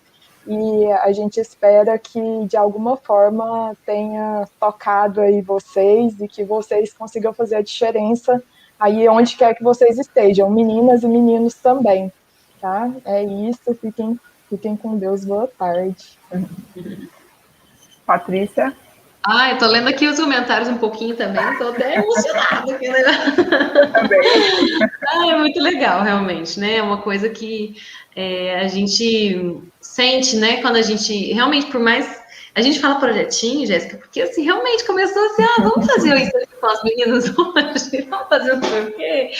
e a gente espera que de alguma forma tenha tocado aí vocês e que vocês consigam fazer a diferença aí onde quer que vocês estejam, meninas e meninos também, tá? É isso, fiquem com Deus, boa tarde. Patrícia? Eu tô lendo aqui os comentários um pouquinho também, tô até emocionada aqui, né? Também. É muito legal, realmente, né? É uma coisa que a gente sente, né? Quando a gente, realmente, por mais... A gente fala projetinho, Jéssica, porque assim, realmente começou assim, vamos fazer isso com as meninas hoje, vamos fazer o quê?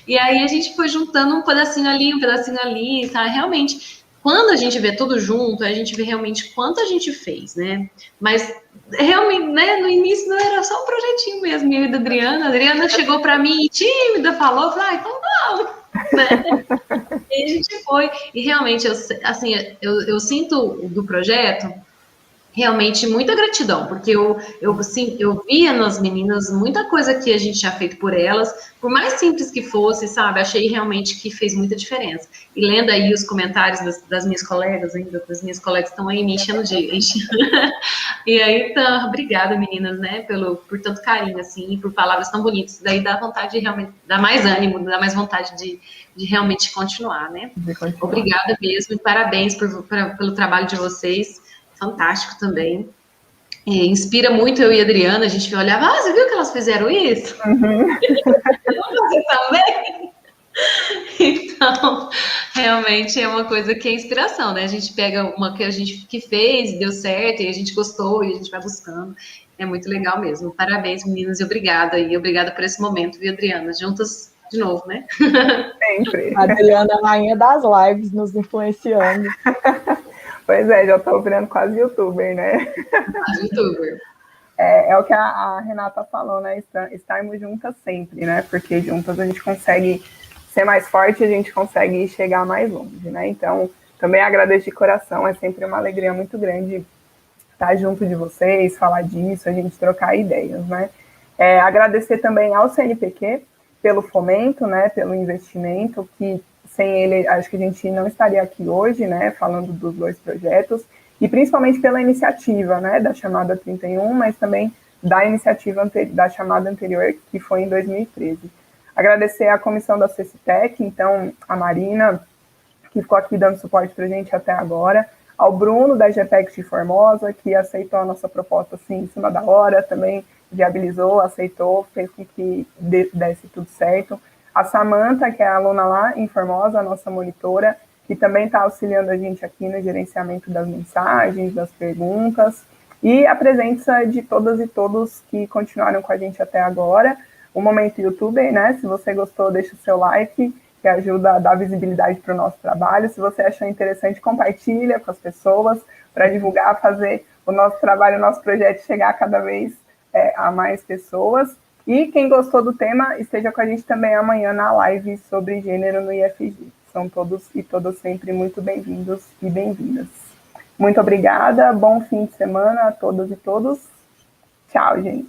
E aí a gente foi juntando um pedacinho ali, tá? Realmente, quando a gente vê tudo junto, a gente vê realmente quanto a gente fez, né? Mas realmente, né, no início não era só um projetinho mesmo, eu e da Adriana. A Adriana chegou para mim tímida, falou, falei, então vamos, né? E a gente foi, e realmente, eu sinto do projeto realmente muita gratidão, porque eu via nas meninas muita coisa que a gente tinha feito por elas, por mais simples que fosse, sabe, achei realmente que fez muita diferença. E lendo aí os comentários das minhas colegas, ainda, das minhas colegas estão aí me enchendo de... E aí, então, obrigada, meninas, né, por tanto carinho, assim, e por palavras tão bonitas, daí dá vontade de realmente, dá mais ânimo, dá mais vontade de realmente continuar, né. Obrigada mesmo, e parabéns pelo trabalho de vocês, fantástico também. Inspira muito eu e a Adriana, a gente olhava, você viu que elas fizeram isso? Uhum. Vamos fazer também? Então, realmente é uma coisa que é inspiração, né? A gente pega uma que a gente que fez, deu certo, e a gente gostou, e a gente vai buscando. É muito legal mesmo. Parabéns, meninas, e obrigada. E obrigada por esse momento, viu, Adriana? Juntas de novo, né? Sempre. A Adriana, a rainha das lives, nos influenciando. Pois é, já estou virando quase youtuber, né? Quase youtuber. É o que a Renata falou, né? Estarmos juntas sempre, né? Porque juntas a gente consegue ser mais forte, a gente consegue chegar mais longe, né? Então, também agradeço de coração, é sempre uma alegria muito grande estar junto de vocês, falar disso, a gente trocar ideias, né? Agradecer também ao CNPq pelo fomento, né? Pelo investimento, que sem ele, acho que a gente não estaria aqui hoje, né? Falando dos 2 projetos, e principalmente pela iniciativa, né, da chamada 31, mas também da iniciativa da chamada anterior, que foi em 2013. Agradecer à comissão da CCTEC, então, a Marina, que ficou aqui dando suporte para a gente até agora, ao Bruno, da GPEX de Formosa, que aceitou a nossa proposta, assim, em cima da hora, também viabilizou, aceitou, fez com que desse tudo certo. A Samanta, que é a aluna lá em Formosa, a nossa monitora, que também está auxiliando a gente aqui no gerenciamento das mensagens, das perguntas, e a presença de todas e todos que continuaram com a gente até agora. O Momento YouTuber, né? Se você gostou, deixa o seu like, que ajuda a dar visibilidade para o nosso trabalho. Se você achou interessante, compartilha com as pessoas para divulgar, fazer o nosso trabalho, o nosso projeto chegar cada vez a mais pessoas. E quem gostou do tema, esteja com a gente também amanhã na live sobre gênero no IFG. São todos e todas sempre muito bem-vindos e bem-vindas. Muito obrigada, bom fim de semana a todas e todos. Tchau, gente.